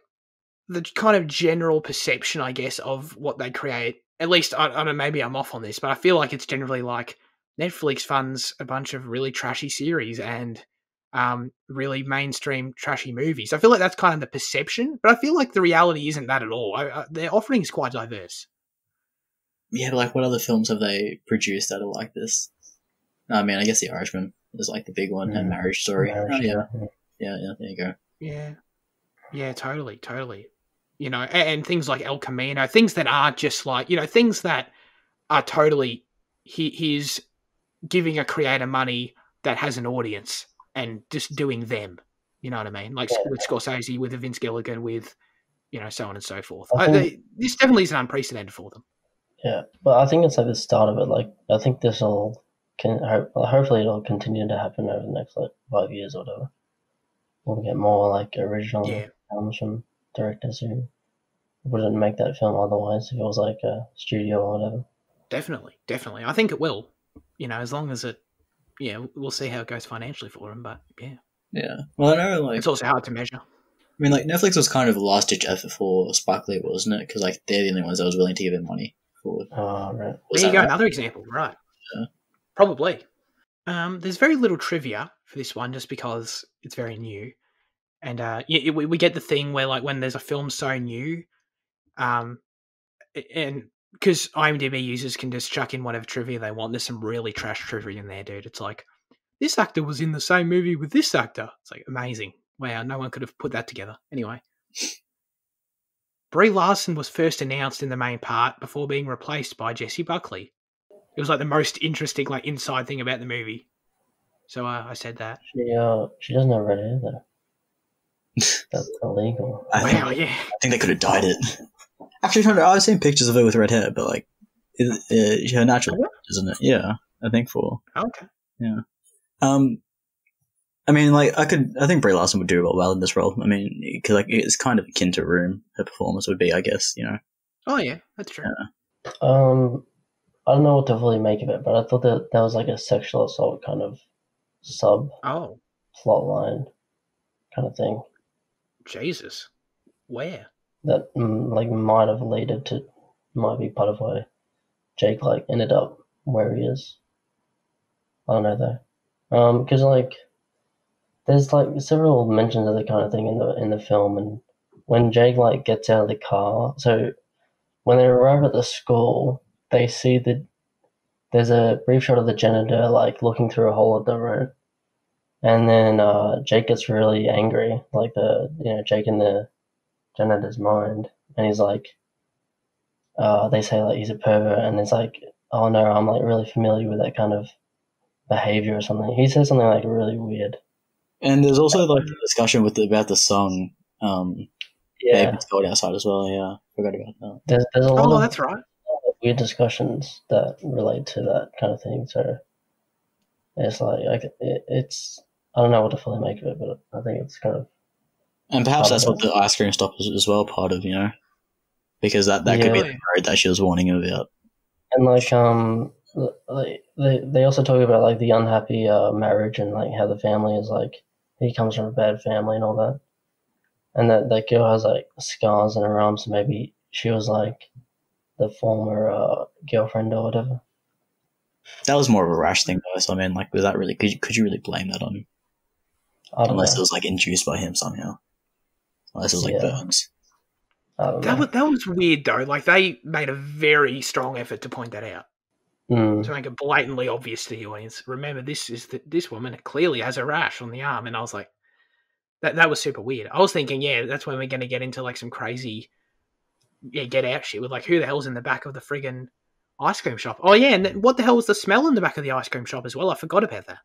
the kind of general perception, I guess, of what they create. At least, I don't know, maybe I'm off on this, but I feel like it's generally like Netflix funds a bunch of really trashy series and really mainstream trashy movies. I feel like that's kind of the perception, but I feel like the reality isn't that at all. Their offering is quite diverse. Yeah, but like, what other films have they produced that are like this? I mean, I guess The Irishman is like the big one, and Marriage Story. Yeah, there you go. Yeah, totally. You know, and things like El Camino, things that are just like, you know, things that are totally, he's giving a creator money that has an audience and just doing them. You know what I mean? Like with Scorsese, with Vince Gilligan, with, you know, so on and so forth. This definitely isn't unprecedented for them. Yeah, but I think it's like the start of it. Like, I think this will... hopefully it'll continue to happen over the next, like, 5 years or whatever. We'll get more, like, original films from directors who wouldn't make that film otherwise if it was like a studio or whatever. Definitely. I think it will. You know, as long as it... Yeah, we'll see how it goes financially for them, but yeah. Yeah. Well, I know, like... It's also hard to measure. I mean, like, Netflix was kind of a last-ditch effort for Spike Lee, wasn't it? Because, like, they're the only ones that was willing to give him money for... Oh, right. There you go, another example, right. Yeah. Probably. There's very little trivia for this one just because it's very new. And we get the thing where, like, when there's a film so new, and because IMDb users can just chuck in whatever trivia they want, there's some really trash trivia in there, dude. It's like, this actor was in the same movie with this actor. It's like, amazing. Wow, no one could have put that together. Anyway. Brie Larson was first announced in the main part before being replaced by Jessie Buckley. It was like the most interesting, like, inside thing about the movie. So I said that. She doesn't have red hair though. That's illegal. I think they could have dyed it. Actually, I've seen pictures of her with red hair, but like, her natural, isn't it? Yeah, I think for. Okay. Yeah. I mean, like, I think Brie Larson would do well in this role. I mean, because, like, it's kind of akin to Room. Her performance would be, I guess, you know. Oh yeah, that's true. Yeah. I don't know what to fully make of it, but I thought that was like a sexual assault kind of plot line kind of thing. Jesus, where? That like might be part of why Jake, like, ended up where he is. I don't know though, because like there's like several mentions of the kind of thing in the film, and when Jake, like, gets out of the car, so when they arrive at the school, they see there's a brief shot of the janitor, like, looking through a hole at the roof, and then Jake gets really angry, like Jake in the janitor's mind, and he's like, they say, like, he's a pervert, and it's like, oh no, I'm, like, really familiar with that kind of behavior or something. He says something, like, really weird. And there's also, like, a discussion about the song. Baby, it's cold outside as well. Yeah, forgot about that. There's a lot of that's right. weird discussions that relate to that kind of thing. So it's like it's I don't know what to fully make of it, but I think it's kind of. And perhaps that's what the ice cream stop is as well, part of, you know, because that could be the road that she was warning him about. And like they also talk about, like, the unhappy marriage and, like, how the family is, like, he comes from a bad family and all that. And that girl has, like, scars in her arms, so maybe she was, like, the former girlfriend or whatever. That was more of a rash thing, though. So I mean, like, was that really? Could you really blame that on him? Unless it was, like, induced by him somehow. Unless it was, like, burns. That was weird though. Like they made a very strong effort to point that out. To make it blatantly obvious to the audience. Remember, this woman clearly has a rash on the arm, and I was like, that was super weird. I was thinking, yeah, that's when we're going to get into like some crazy, get out shit with like who the hell's in the back of the friggin' ice cream shop? Oh yeah, and then what the hell was the smell in the back of the ice cream shop as well? I forgot about that.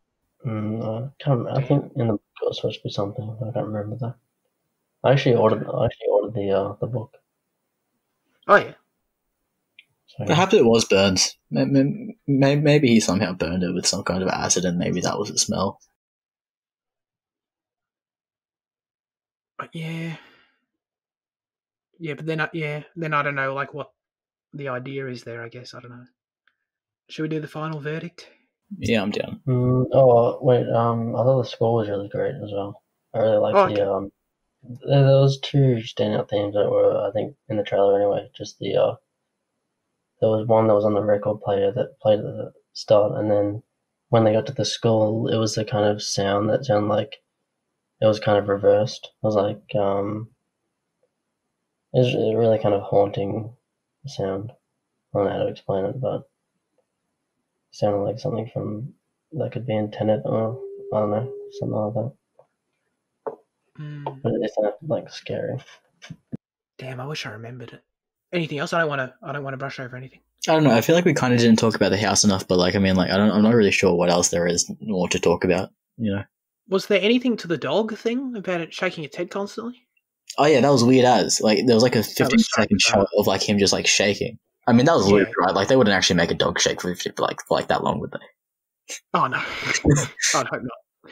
I think in the book it was supposed to be something. I can't remember that. I actually ordered the book. Oh yeah. Perhaps it was burned. Maybe he somehow burned it with some kind of acid, and maybe that was the smell. Yeah, but then I don't know like what the idea is there. I guess I don't know. Should we do the final verdict? Yeah, I'm down. Oh wait, I thought the score was really great as well. I really liked there was two standout themes that were, I think, in the trailer anyway. Just there was one that was on the record player that played at the start, and then when they got to the school, it was the kind of sound that sounded like it was kind of reversed. It was like it was a really kind of haunting sound. I don't know how to explain it, but it sounded like something that could be in Tenet or I don't know, something like that. But it sounded like scary. Damn, I wish I remembered it. Anything else? I don't want to brush over anything. I don't know. I feel like we kind of didn't talk about the house enough, but like, I mean, like, I'm not really sure what else there is more to talk about. You know? Was there anything to the dog thing about it shaking its head constantly? Oh yeah, that was weird as. Like, there was like a 15-second shot of like him just like shaking. I mean, that was weird, right? Like, they wouldn't actually make a dog shake for like that long, would they? Oh no, I'd hope not.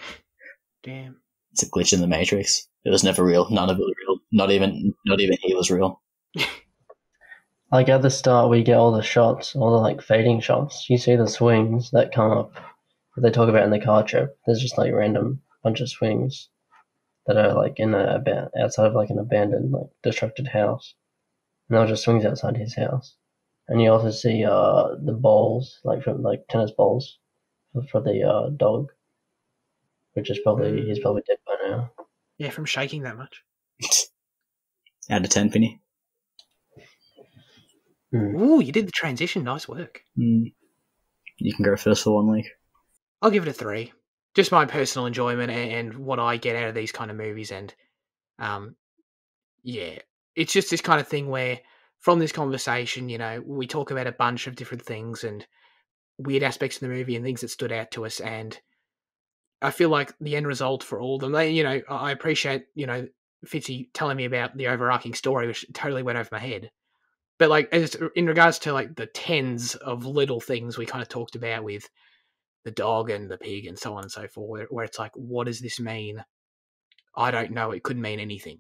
Damn. It's a glitch in the Matrix. It was never real. None of it was real. Not even he was real. Like at the start, we get all the shots, all the like fading shots. You see the swings that come up that they talk about in the car trip. There's just like random bunch of swings that are like in outside of like an abandoned, like destructed house, and they're just swings outside his house. And you also see the balls, like from like tennis balls, for the dog, which is he's probably dead by now. Yeah, from shaking that much. Out of 10, Finny. Ooh, you did the transition. Nice work. You can go first for 1 week. I'll give it a 3. Just my personal enjoyment and what I get out of these kind of movies. And, yeah, it's just this kind of thing where from this conversation, you know, we talk about a bunch of different things and weird aspects of the movie and things that stood out to us. And I feel like the end result for all of them, you know, I appreciate, you know, Fitzy telling me about the overarching story, which totally went over my head. But like, as in regards to like the tens of little things we kind of talked about with the dog and the pig and so on and so forth, where it's like, what does this mean? I don't know. It could mean anything.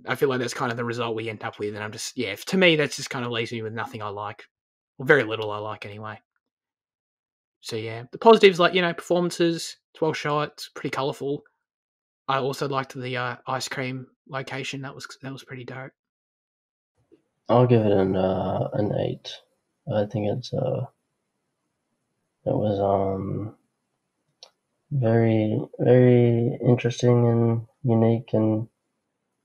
I feel like that's kind of the result we end up with. And I'm just, yeah, to me, that's just kind of leaves me with nothing I like. Well, very little I like anyway. So yeah, the positives, like, you know, performances, it's well shot, it's pretty colourful. I also liked the ice cream location. That was pretty dope. I'll give it an 8. I think it was very, very interesting and unique, and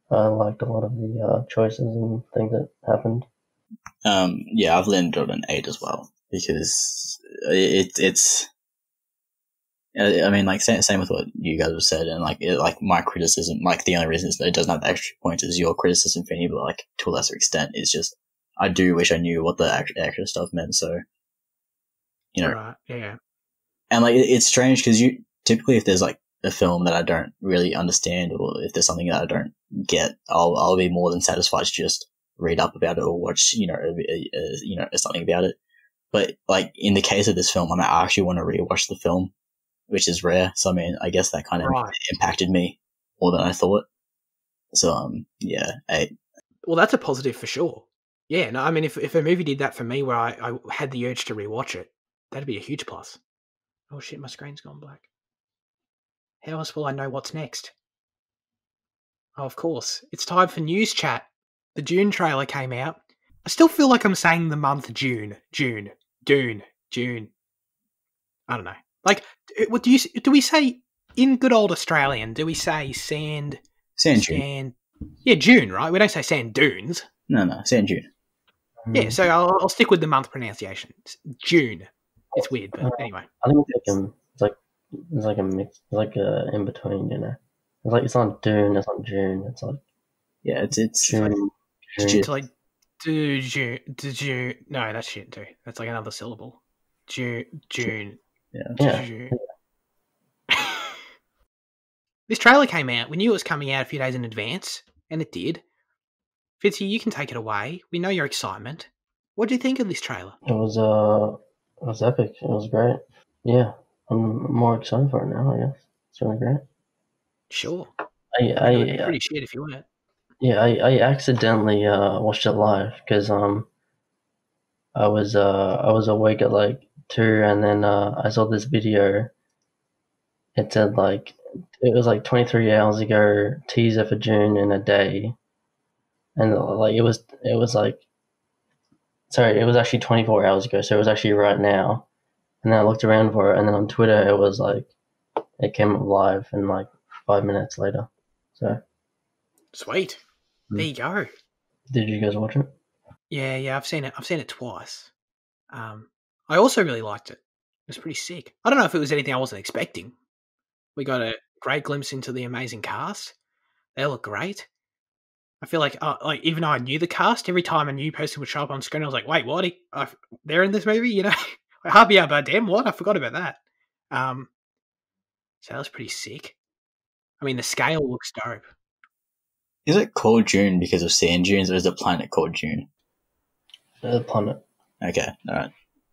I liked a lot of the choices and things that happened. Yeah, I've landed on an 8 as well because it's. I mean, like same with what you guys have said, and like my criticism, like the only reason that it doesn't have the extra points is your criticism, Finny, but like to a lesser extent, is just I do wish I knew what the extra stuff meant. So, you know, right, yeah, and like it's strange because you typically, if there's like a film that I don't really understand, or if there's something that I don't get, I'll be more than satisfied to just read up about it or watch something about it. But like in the case of this film, I actually want to rewatch the film, which is rare. So, I mean, I guess that kind of impacted me more than I thought. So, yeah, 8. Well, that's a positive for sure. Yeah, no, I mean, if a movie did that for me where I had the urge to rewatch it, that'd be a huge plus. Oh shit, my screen's gone black. How else will I know what's next? Oh, of course. It's time for news chat. The Dune trailer came out. I still feel like I'm saying the month June. Dune. I don't know. Like, what do we say in good old Australian? Do we say sand June? Yeah, June, right? We don't say sand dunes. No, Sand Dune. Yeah, so I'll stick with the month pronunciation. It's June. It's weird, but anyway. I think it's like a mix, it's like a in between, you know. It's like it's not Dune, it's not June. It's like it's June. It's like June. No, that's shit too. That's like another syllable. June. Yeah. This trailer came out. We knew it was coming out a few days in advance, and it did. Fitzy, you can take it away. We know your excitement. What do you think of this trailer? It was epic. It was great. Yeah, I'm more excited for it now, I guess. It's really great. Sure. It would be pretty shit if you weren't. Yeah, I accidentally watched it live because I was awake at like 2, and then I saw this video. It said like it was like 23 hours ago, teaser for June in a day, and like it was like, sorry, it was actually 24 hours ago, so it was actually right now. And then I looked around for it, and then on Twitter it was like it came up live in like 5 minutes later. So sweet. There you go. Did you guys watch it? Yeah, I've seen it twice. I also really liked it. It was pretty sick. I don't know if it was anything I wasn't expecting. We got a great glimpse into the amazing cast. They look great. I feel like even though I knew the cast, every time a new person would show up on screen, I was like, wait, what? They're in this movie? You know? Damn, what? I forgot about that. So that was pretty sick. I mean, the scale looks dope. Is it called Dune because of sand dunes, or is the planet called Dune? The planet. Okay, alright.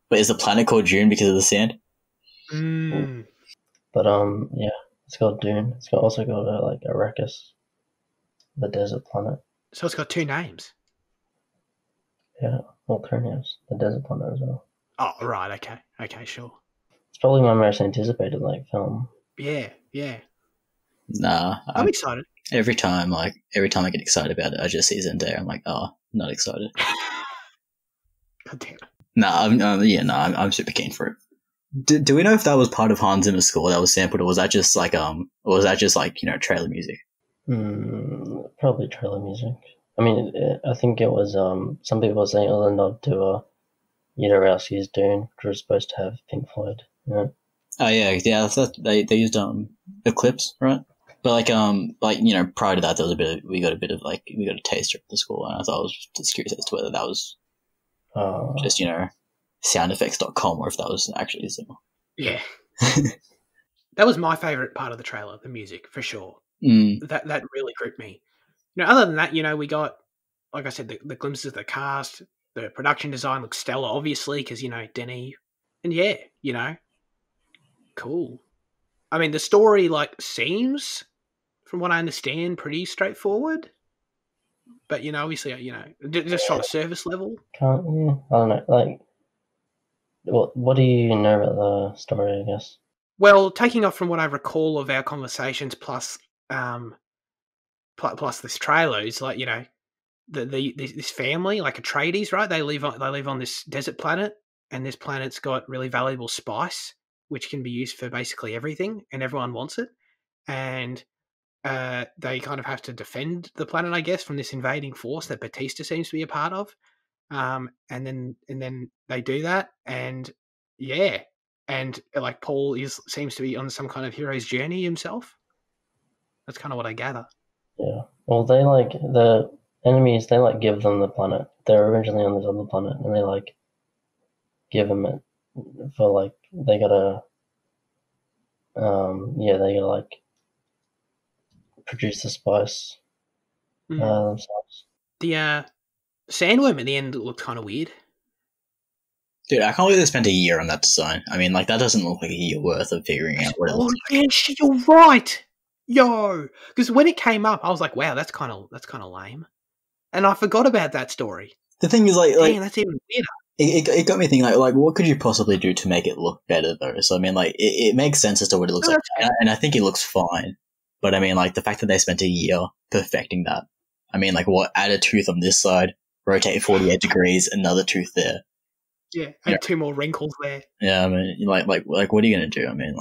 But is the planet called Dune because of the sand? But yeah, it's called Dune. It's also got like Arrakis, the desert planet. So it's got 2 names. Yeah, well, 3 names. The desert planet as well. Oh, right. Okay, sure. It's probably my most anticipated like film. Yeah. Nah, I'm excited. Every time I get excited about it, I just see Zendaya. I'm like, oh, not excited. God damn it. I'm super keen for it. Do we know if that was part of Hans Zimmer's score that was sampled, or was that just like trailer music? Probably trailer music. I mean, I think it was. Some people were saying it was a nod to Jodorowsky's Dune, which was supposed to have Pink Floyd. Yeah. Oh yeah. They used Eclipse, right? But prior to that, we got a taster of the score, and I thought I was just curious as to whether that was just soundeffects.com or if that was actually similar. Yeah. That was my favourite part of the trailer, the music, for sure. That really gripped me. Other than that, we got, like I said, the glimpses of the cast, the production design looks stellar, obviously, because, Denny. And yeah, cool. I mean, the story, seems, from what I understand, pretty straightforward. But, obviously, just on a surface level. I don't know. What do you know about the story, I guess? Well, taking off from what I recall of our conversations plus this trailer, is this family, like Atreides, right? They live on this desert planet, and this planet's got really valuable spice, which can be used for basically everything, and everyone wants it. And they kind of have to defend the planet, I guess, from this invading force that Batista seems to be a part of. And then they do that, and yeah, and Paul seems to be on some kind of hero's journey himself. That's kind of what I gather. Yeah. Well, they the enemies. They give them the planet. They're originally on this other planet, and they give them it for they gotta. They gotta produce the spice themselves. The sandworm at the end looked kind of weird. Dude, I can't believe they spent a year on that design. I mean, that doesn't look like a year worth of figuring out what it looks like. Yeah, you're right. Yo, because when it came up, I was like, wow, that's kind of lame. And I forgot about that story. The thing is, damn, that's even weirder. It got me thinking, what could you possibly do to make it look better, though? So, I mean, it makes sense as to what it looks like, and I think it looks fine. But, I mean, the fact that they spent a year perfecting that. I mean, add a tooth on this side, rotate 48 degrees, another tooth there. Yeah, and 2 more wrinkles there. Yeah, I mean, what are you going to do? I mean,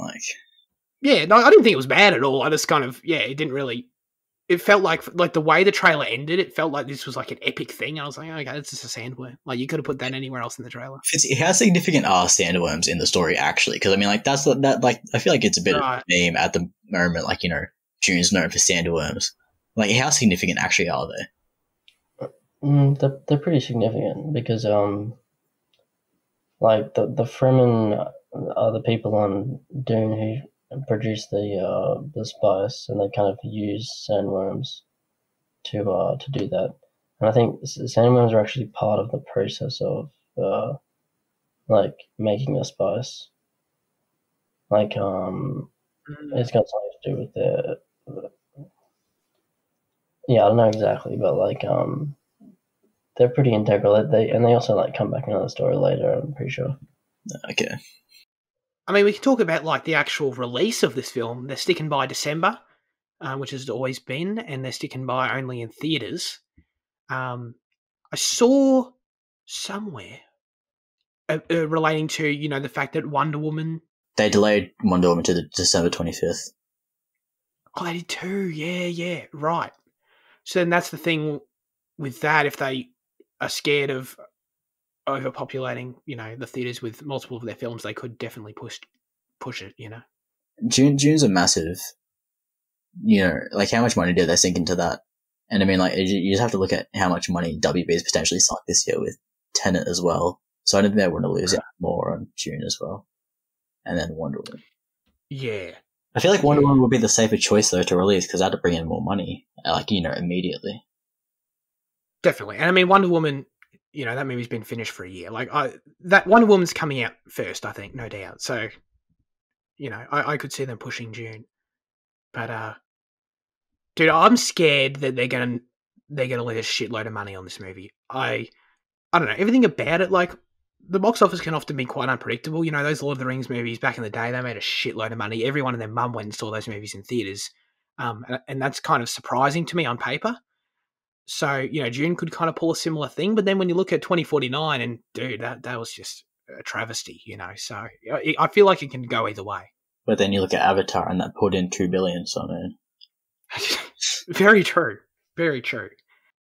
Yeah, no, I didn't think it was bad at all. I just kind of, it it felt like the way the trailer ended, it felt like this was like an epic thing. I was like, okay, it's just a sandworm. Like, you could have put that anywhere else in the trailer. How significant are sandworms in the story, actually? Because, I mean, like, I feel like it's a bit of a meme at the moment. Like, Dune's known for sandworms. Like, how significant actually are they? They're pretty significant because, like, the Fremen are the people on Dune who produce the spice, and they kind of use sandworms to do that. And I think sandworms are actually part of the process of like making the spice. Like it's got something to do with the I don't know exactly, but like they're pretty integral. They also like come back in another story later, I'm pretty sure. Okay. I mean, we can talk about like the actual release of this film. They're sticking by December, which has always been, and they're sticking by only in theaters. I saw somewhere relating to the fact that Wonder Woman. They delayed Wonder Woman to the December 25th. Oh, they did too. Yeah, right. So then that's the thing with that. If they are scared of overpopulating, the theaters with multiple of their films, they could definitely push it. June's a massive. Like, how much money did they sink into that? And I mean, like, you just have to look at how much money WB has potentially sunk this year with Tenet as well. So I don't think they want to lose out more on Dune as well. And then Wonder Woman. Yeah. I feel like Wonder Woman would be the safer choice, though, to release, because that'd bring in more money, like, immediately. Definitely. And I mean, Wonder Woman, that movie's been finished for a year. Like, that Wonder Woman's coming out first, I think, no doubt. So, I could see them pushing Dune. But, dude, I'm scared that they're gonna lose a shitload of money on this movie. I don't know, everything about it, like, the box office can often be quite unpredictable. Those Lord of the Rings movies back in the day, they made a shitload of money. Everyone and their mum went and saw those movies in theaters. And that's kind of surprising to me on paper. So, Dune could kind of pull a similar thing. But then when you look at 2049, and dude, that was just a travesty, So I feel like it can go either way. But then you look at Avatar, and that put in $2 billion, so man. Very true. Very true.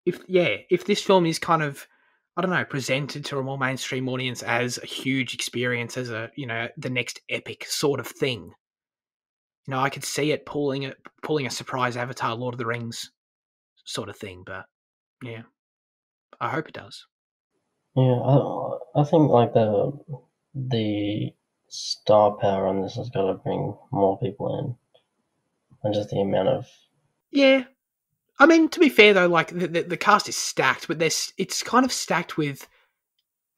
If this film is kind of, I don't know, presented to a more mainstream audience as a huge experience, as a, the next epic sort of thing, I could see it pulling a surprise Avatar, Lord of the Rings sort of thing. But yeah, I hope it does. Yeah, I think like the star power on this has got to bring more people in, and just the amount of. Yeah. I mean, to be fair though, like the cast is stacked, but it's kind of stacked with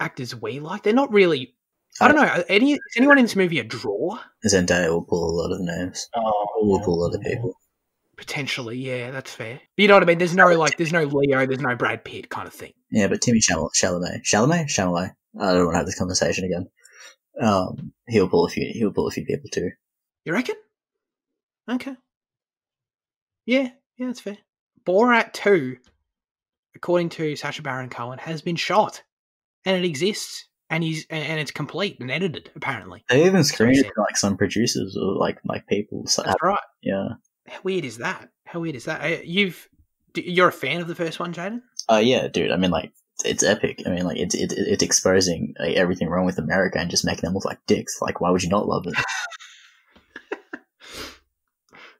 actors we like. They're not really. I don't know. Is anyone in this movie a draw? Zendaya will pull a lot of names. Will pull a lot of people. Potentially, yeah, that's fair. But you know what I mean? There's no Leo, there's no Brad Pitt kind of thing. Yeah, but Timmy Chalamet. I don't want to have this conversation again. He'll pull a few people too. You reckon? Okay. Yeah, that's fair. Borat 2, according to Sacha Baron Cohen, has been shot, and it exists, and it's complete and edited. Apparently, they even screened it to like some producers or like people. So that's right. Yeah. How weird is that? You're a fan of the first one, Jaden? Yeah, dude. I mean, like, it's epic. I mean, like, it's exposing everything wrong with America and just making them look like dicks. Like, why would you not love it?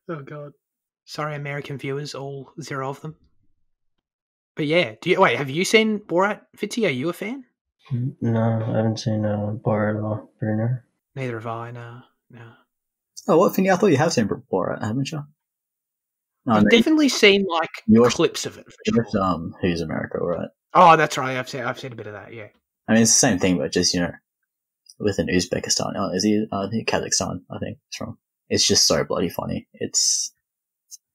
Oh God. Sorry, American viewers, all 0 of them. But yeah, have you seen Borat, Fitzy? Are you a fan? No, I haven't seen Borat or Bruno. Neither have I, no. Oh, what, Finney? I thought you have seen Borat, haven't you? No, I've definitely seen, like, clips of it. For sure. Who's America, right? Oh, that's right. I've seen a bit of that, yeah. I mean, it's the same thing, but just, within Uzbekistan. Oh, is he? I think Kazakhstan, I think it's from. It's just so bloody funny. It's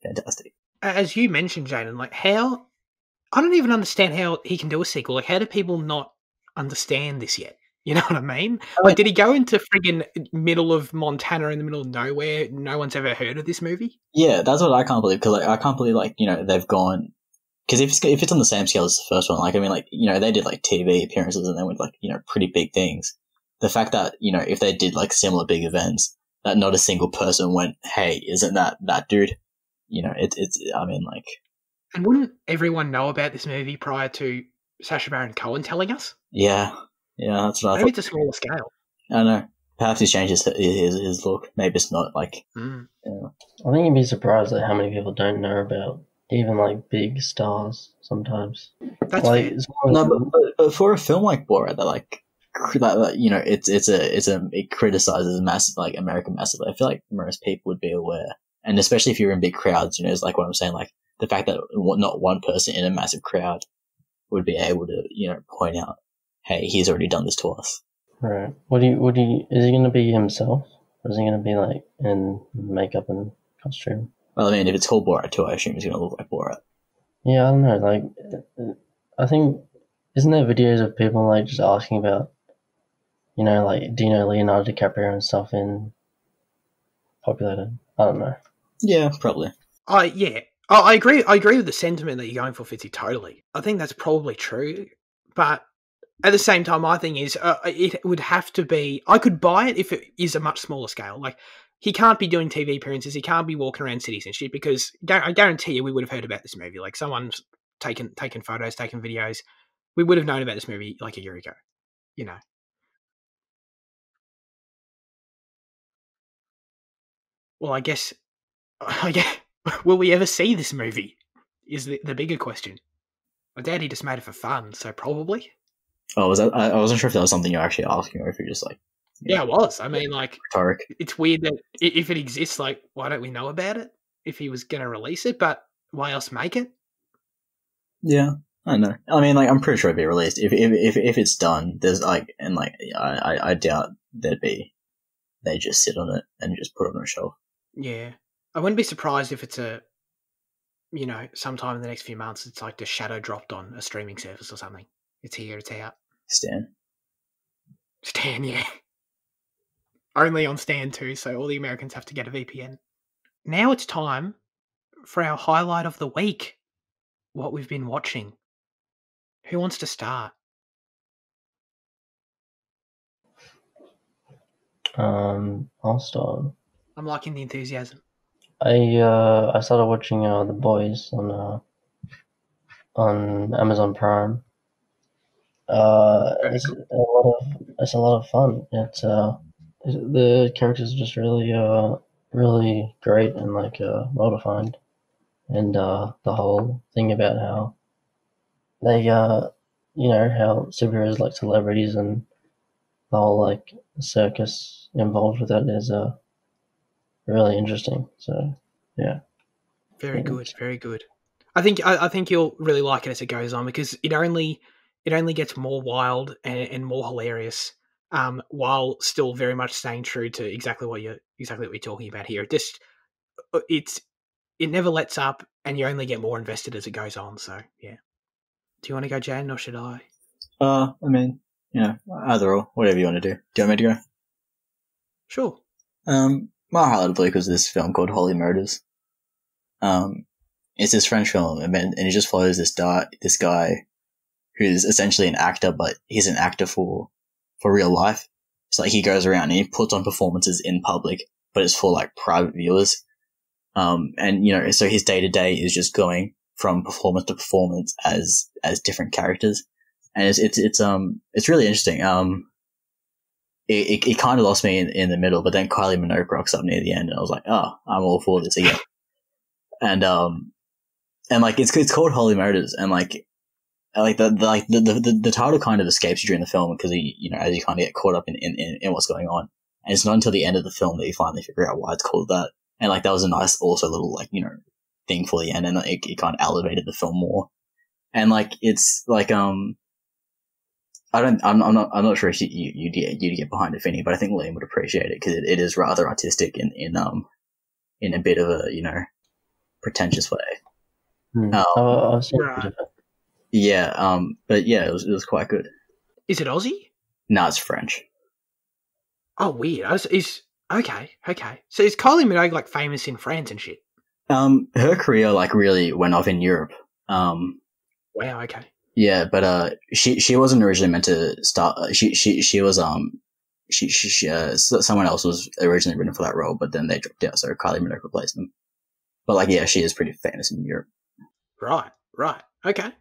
fantastic. As you mentioned, Jaden, like, I don't even understand how he can do a sequel. Like, how do people not understand this yet? You know what I mean? Like, did he go into friggin' middle of Montana in the middle of nowhere? No one's ever heard of this movie? Yeah, that's what I can't believe. Because I can't believe, they've gone. Because if it's on the same scale as the first one, they did TV appearances and they went pretty big things. The fact that if they did similar big events, that not a single person went, "Hey, isn't that dude?" I mean, like. And wouldn't everyone know about this movie prior to Sacha Baron Cohen telling us? Yeah, that's what I thought. Maybe it's a smaller scale. I don't know. Perhaps he's changed his look. Maybe it's not like. Yeah. I think you'd be surprised at how many people don't know about even like big stars sometimes. That's like, fair. No, but for a film like Borat, it criticizes massive, like America massively. I feel like most people would be aware, and especially if you're in big crowds, it's like what I'm saying, like the fact that not one person in a massive crowd would be able to, point out, hey, he's already done this to us. Right. Is he going to be himself? Or is he going to be like in makeup and costume? Well, I mean, if it's called Borat 2, I assume he's going to look like Borat. Yeah, I don't know. Like, I think, isn't there videos of people like just asking about, like, do you know Leonardo DiCaprio and stuff in Populated? I don't know. Yeah, probably. Yeah. I agree. I agree with the sentiment that you're going for, Fitzy. Totally. I think that's probably true, but at the same time, my thing is, it would have to be. I could buy it if it is a much smaller scale. Like, he can't be doing TV appearances. He can't be walking around cities and shit, because I guarantee you, we would have heard about this movie. Like, someone's taken photos, taken videos. We would have known about this movie like a year ago. Well, I guess. Will we ever see this movie? Is the bigger question. My daddy just made it for fun, so probably. Oh, was that? I wasn't sure if that was something you're actually asking, or if you're just like. Yeah, it was. I mean, like, rhetoric. It's weird that if it exists, like, why don't we know about it? If he was going to release it, but why else make it? Yeah, I don't know. I mean, like, I'm pretty sure it'd be released. If it's done, there's like, and like, I doubt they just sit on it and just put it on a shelf. Yeah. I wouldn't be surprised if it's sometime in the next few months, it's like the shadow dropped on a streaming service or something. It's here, it's out. Stan, yeah. Only on Stan too, so all the Americans have to get a VPN. Now it's time for our highlight of the week. What we've been watching. Who wants to start? I'll start. I'm liking the enthusiasm. I started watching The Boys on Amazon Prime. It's a lot of fun. It's the characters are just really really great and like well defined, and the whole thing about how they how superheroes like celebrities and the whole like circus involved with it is really interesting. So yeah, very good, very good. I think you'll really like it as it goes on, because it only gets more wild and more hilarious, while still very much staying true to exactly what you're talking about here. It never lets up, and you only get more invested as it goes on. So yeah. Do you want to go, Jan, or should I? I mean, either or, whatever you want to do. Do you want me to go? Sure. My highlight of the week was this film called Holy Murders. It's this French film, and it just follows this guy who's essentially an actor, but he's an actor for real life. So like he goes around and he puts on performances in public, but it's for like private viewers. And so his day to day is just going from performance to performance as different characters, and it's really interesting. It kind of lost me in the middle, but then Kylie Minogue rocks up near the end, and I was like, oh, I'm all for this again. And like it's called Holy Murders, and the title kind of escapes you during the film, because as you kind of get caught up in what's going on, and it's not until the end of the film that you finally figure out why it's called that. And like that was a nice also little thing for the end, and it kind of elevated the film more. And like it's like I'm not sure if you'd get behind it, Finny, but I think Liam would appreciate it, because it is rather artistic in a bit of a pretentious way. I've seen it. Yeah, but yeah, it was quite good. Is it Aussie? No, it's French. Oh, weird. Okay. So is Kylie Minogue like famous in France and shit? Her career like really went off in Europe. Wow. Okay. Yeah, but she wasn't originally meant to start. She was someone else was originally written for that role, but then they dropped out, so Kylie Minogue replaced them. But like, yeah, she is pretty famous in Europe. Right. Okay.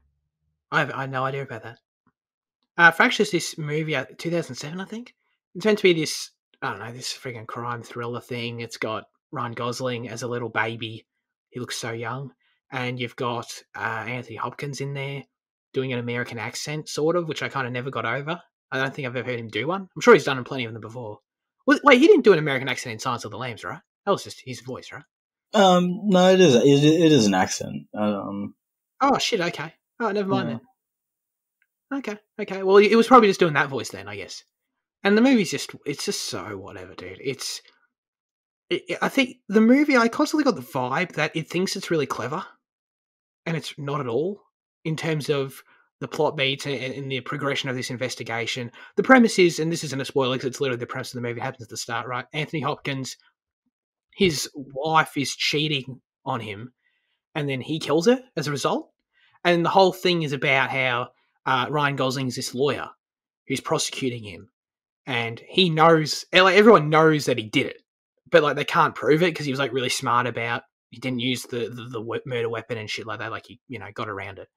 I had no idea about that. Fracture's this movie, 2007, I think. It's meant to be this, I don't know, this freaking crime thriller thing. It's got Ryan Gosling as a little baby. He looks so young. And you've got Anthony Hopkins in there doing an American accent, sort of, which I kind of never got over. I don't think I've ever heard him do one. I'm sure he's done plenty of them before. Wait, he didn't do an American accent in Silence of the Lambs, right? That was just his voice, right? No, it is an accent. Oh, shit, okay. Oh, never mind then. Okay. Well, it was probably just doing that voice then, I guess. And the movie's it's just so whatever, dude. I think the movie, I constantly got the vibe that it thinks it's really clever, and it's not at all in terms of the plot beats and the progression of this investigation. The premise is, and this isn't a spoiler because it's literally the premise of the movie, it happens at the start, right? Anthony Hopkins, his wife is cheating on him, and then he kills her as a result. And the whole thing is about how Ryan Gosling is this lawyer who's prosecuting him, and he knows, like, everyone knows that he did it, but like they can't prove it because he was like really smart about, he didn't use the murder weapon and shit like that, like he got around it.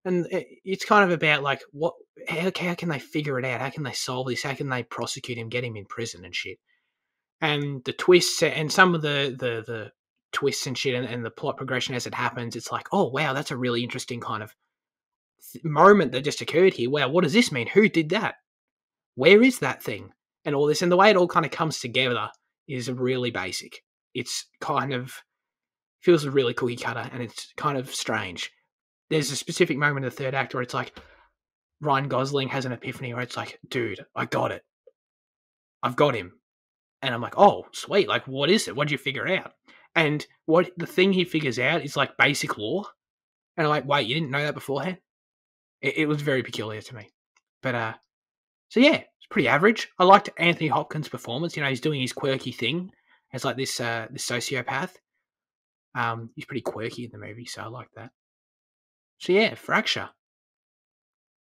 And it's kind of about like how can they figure it out? How can they solve this? How can they prosecute him, get him in prison and shit? And the twists and some of the twists and shit and the plot progression as it happens, it's like, oh wow, that's a really interesting kind of moment that just occurred here. Wow, what does this mean? Who did that? Where is that thing? And all this, and the way it all kind of comes together is really basic. It's kind of feels really cookie cutter, and it's kind of strange. There's a specific moment in the third act where it's like Ryan Gosling has an epiphany where it's like, dude, I got it. I've got him. And I'm like, oh, sweet. Like, what is it? What did you figure out? And what the thing he figures out is like basic law. And I'm like, wait, you didn't know that beforehand? It was very peculiar to me. But, so yeah, it's pretty average. I liked Anthony Hopkins' performance. You know, he's doing his quirky thing as like this sociopath. He's pretty quirky in the movie, so I like that. So yeah, Fracture.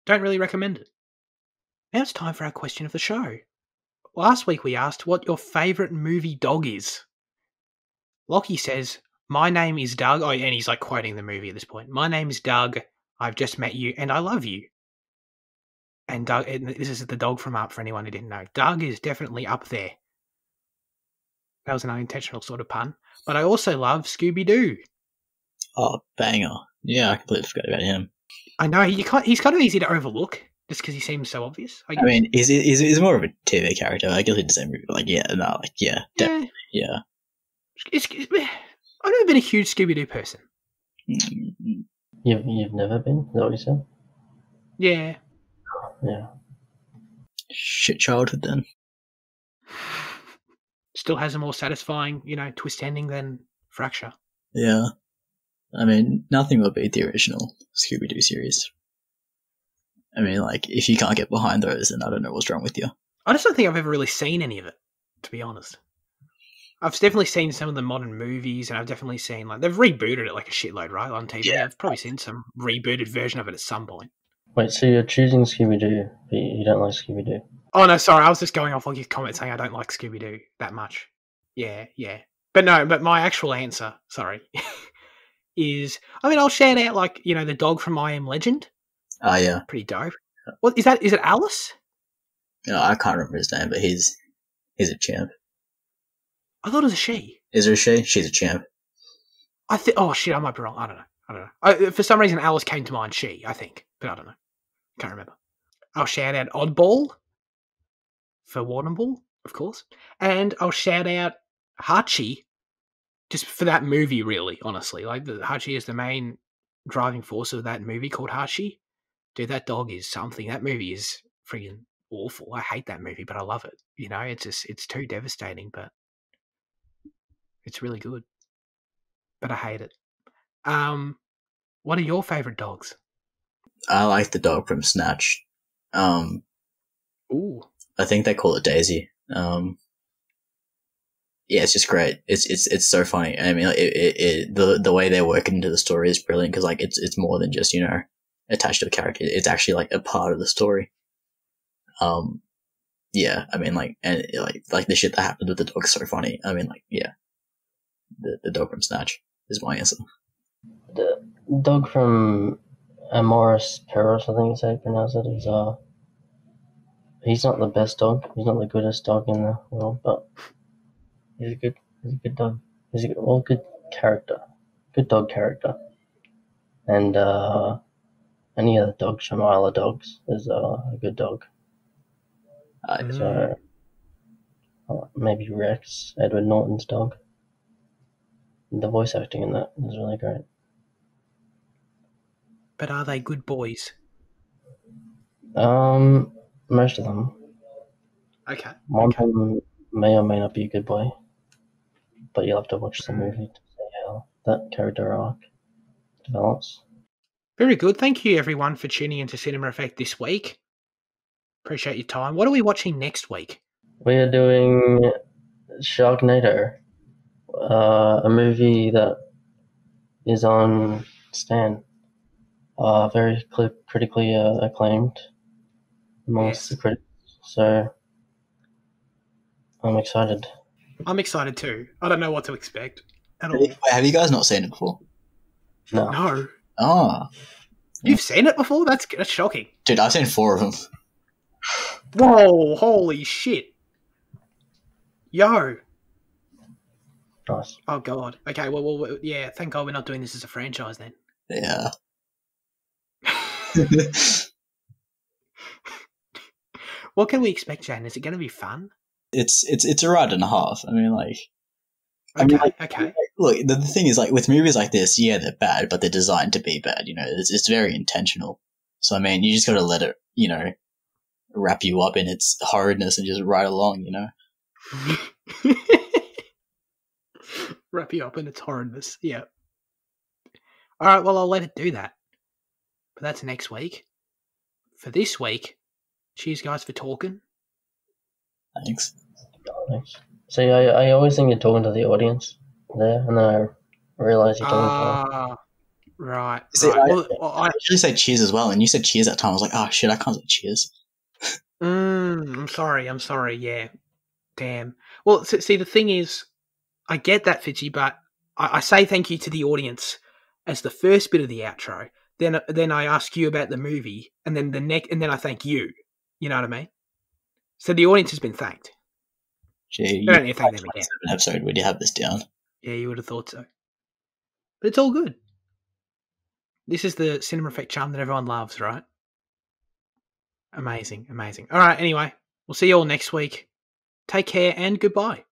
Don't really recommend it. Now it's time for our question of the show. Last week we asked what your favourite movie dog is. Lockie says, my name is Doug. Oh, and he's like quoting the movie at this point. My name is Doug. I've just met you and I love you. And Doug, this is the dog from Up for anyone who didn't know. Doug is definitely up there. That was an unintentional sort of pun. But I also love Scooby-Doo. Oh, banger. Yeah, I completely forgot about him. I know, he's kind of easy to overlook just because he seems so obvious. I mean, he's more of a TV character. I guess he doesn't movie. Like, yeah, no, like, yeah, definitely, yeah. I've never been a huge Scooby-Doo person. Mm-hmm. You've never been? Is that what you said? Yeah. Yeah. Shit childhood then. Still has a more satisfying, twist ending than Fracture. Yeah. I mean, nothing will beat the original Scooby-Doo series. I mean, like, if you can't get behind those, then I don't know what's wrong with you. I just don't think I've ever really seen any of it, to be honest. I've definitely seen some of the modern movies, and I've definitely seen, like, they've rebooted it like a shitload, right, on TV. Yeah. I've probably seen some rebooted version of it at some point. Wait, so you're choosing Scooby-Doo, but you don't like Scooby-Doo? Oh, no, sorry, I was just going off on your comment saying I don't like Scooby-Doo that much. Yeah. But no, but my actual answer, sorry, is, I mean, I'll shout out, like, the dog from I Am Legend. Oh, yeah. Pretty dope. What is that? Is it Alice? No, I can't remember his name, but he's a champ. I thought it was a she. Is there a she? She's a champ. Oh, shit, I might be wrong. I don't know. For some reason, Alice came to mind, she, I think. But I don't know. Can't remember. I'll shout out Oddball for Warrnambool, of course. And I'll shout out Hachi just for that movie, really, honestly. Like, Hachi is the main driving force of that movie called Hachi. Dude, that dog is something. That movie is freaking awful. I hate that movie, but I love it. It's too devastating, but it's really good. But I hate it. What are your favourite dogs? I like the dog from Snatch. Ooh. I think they call it Daisy. Yeah, it's just great. It's so funny. I mean, the way they work into the story is brilliant because, like, it's more than just, attached to a character. It's actually, like, a part of the story. Yeah, I mean, like, and like the shit that happened with the dog is so funny. I mean, like, yeah, the dog from Snatch. is my answer. The dog from Amoris Perros, I think is how you pronounce it, is he's not the best dog. He's not the goodest dog in the world, but he's a good dog. He's a good character. Good dog character. And any of the dogs from Isle of Dogs is a good dog. So maybe Rex, Edward Norton's dog. The voice acting in that is really great. But are they good boys? Most of them. Okay. One of them may or may not be a good boy, but you'll have to watch the movie to see how that character arc develops. Very good. Thank you, everyone, for tuning into Cinema Effect this week. Appreciate your time. What are we watching next week? We are doing Sharknado, a movie that is on Stan. Very critically acclaimed amongst the critics. So I'm excited. I'm excited too. I don't know what to expect at all. Have you guys not seen it before? No. Oh. You've seen it before? That's shocking. Dude, I've seen 4 of them. Whoa, holy shit. Yo. Nice. Oh, God. Okay, well, yeah, thank God we're not doing this as a franchise then. Yeah. What can we expect, Jane? Is it going to be fun? It's a ride and a half. I mean, like... Okay. Look, the thing is, like, with movies like this, yeah, they're bad, but they're designed to be bad, you know? It's very intentional. So, I mean, you just gotta let it, you know, wrap you up in its horridness and just ride along, you know? Wrap you up in its horrendous, yeah. Alright, well, I'll let it do that. But that's next week. For this week, cheers, guys, for talking. Thanks. See, I always think you're talking to the audience there, and then I realise you're talking to them. Right. See, right. I usually say cheers as well, and you said cheers that time. I was like, oh shit, I can't say cheers. I'm sorry, yeah. Damn. Well, see, the thing is, I get that, Fitzy, but I say thank you to the audience as the first bit of the outro. Then I ask you about the movie, and then and then I thank you. You know what I mean? So the audience has been thanked. Gee, I don't need to thank them again. Episode, would you have this down? Yeah, you would have thought so. But it's all good. This is the Cinema Effect charm that everyone loves, right? Amazing. All right, anyway, we'll see you all next week. Take care and goodbye.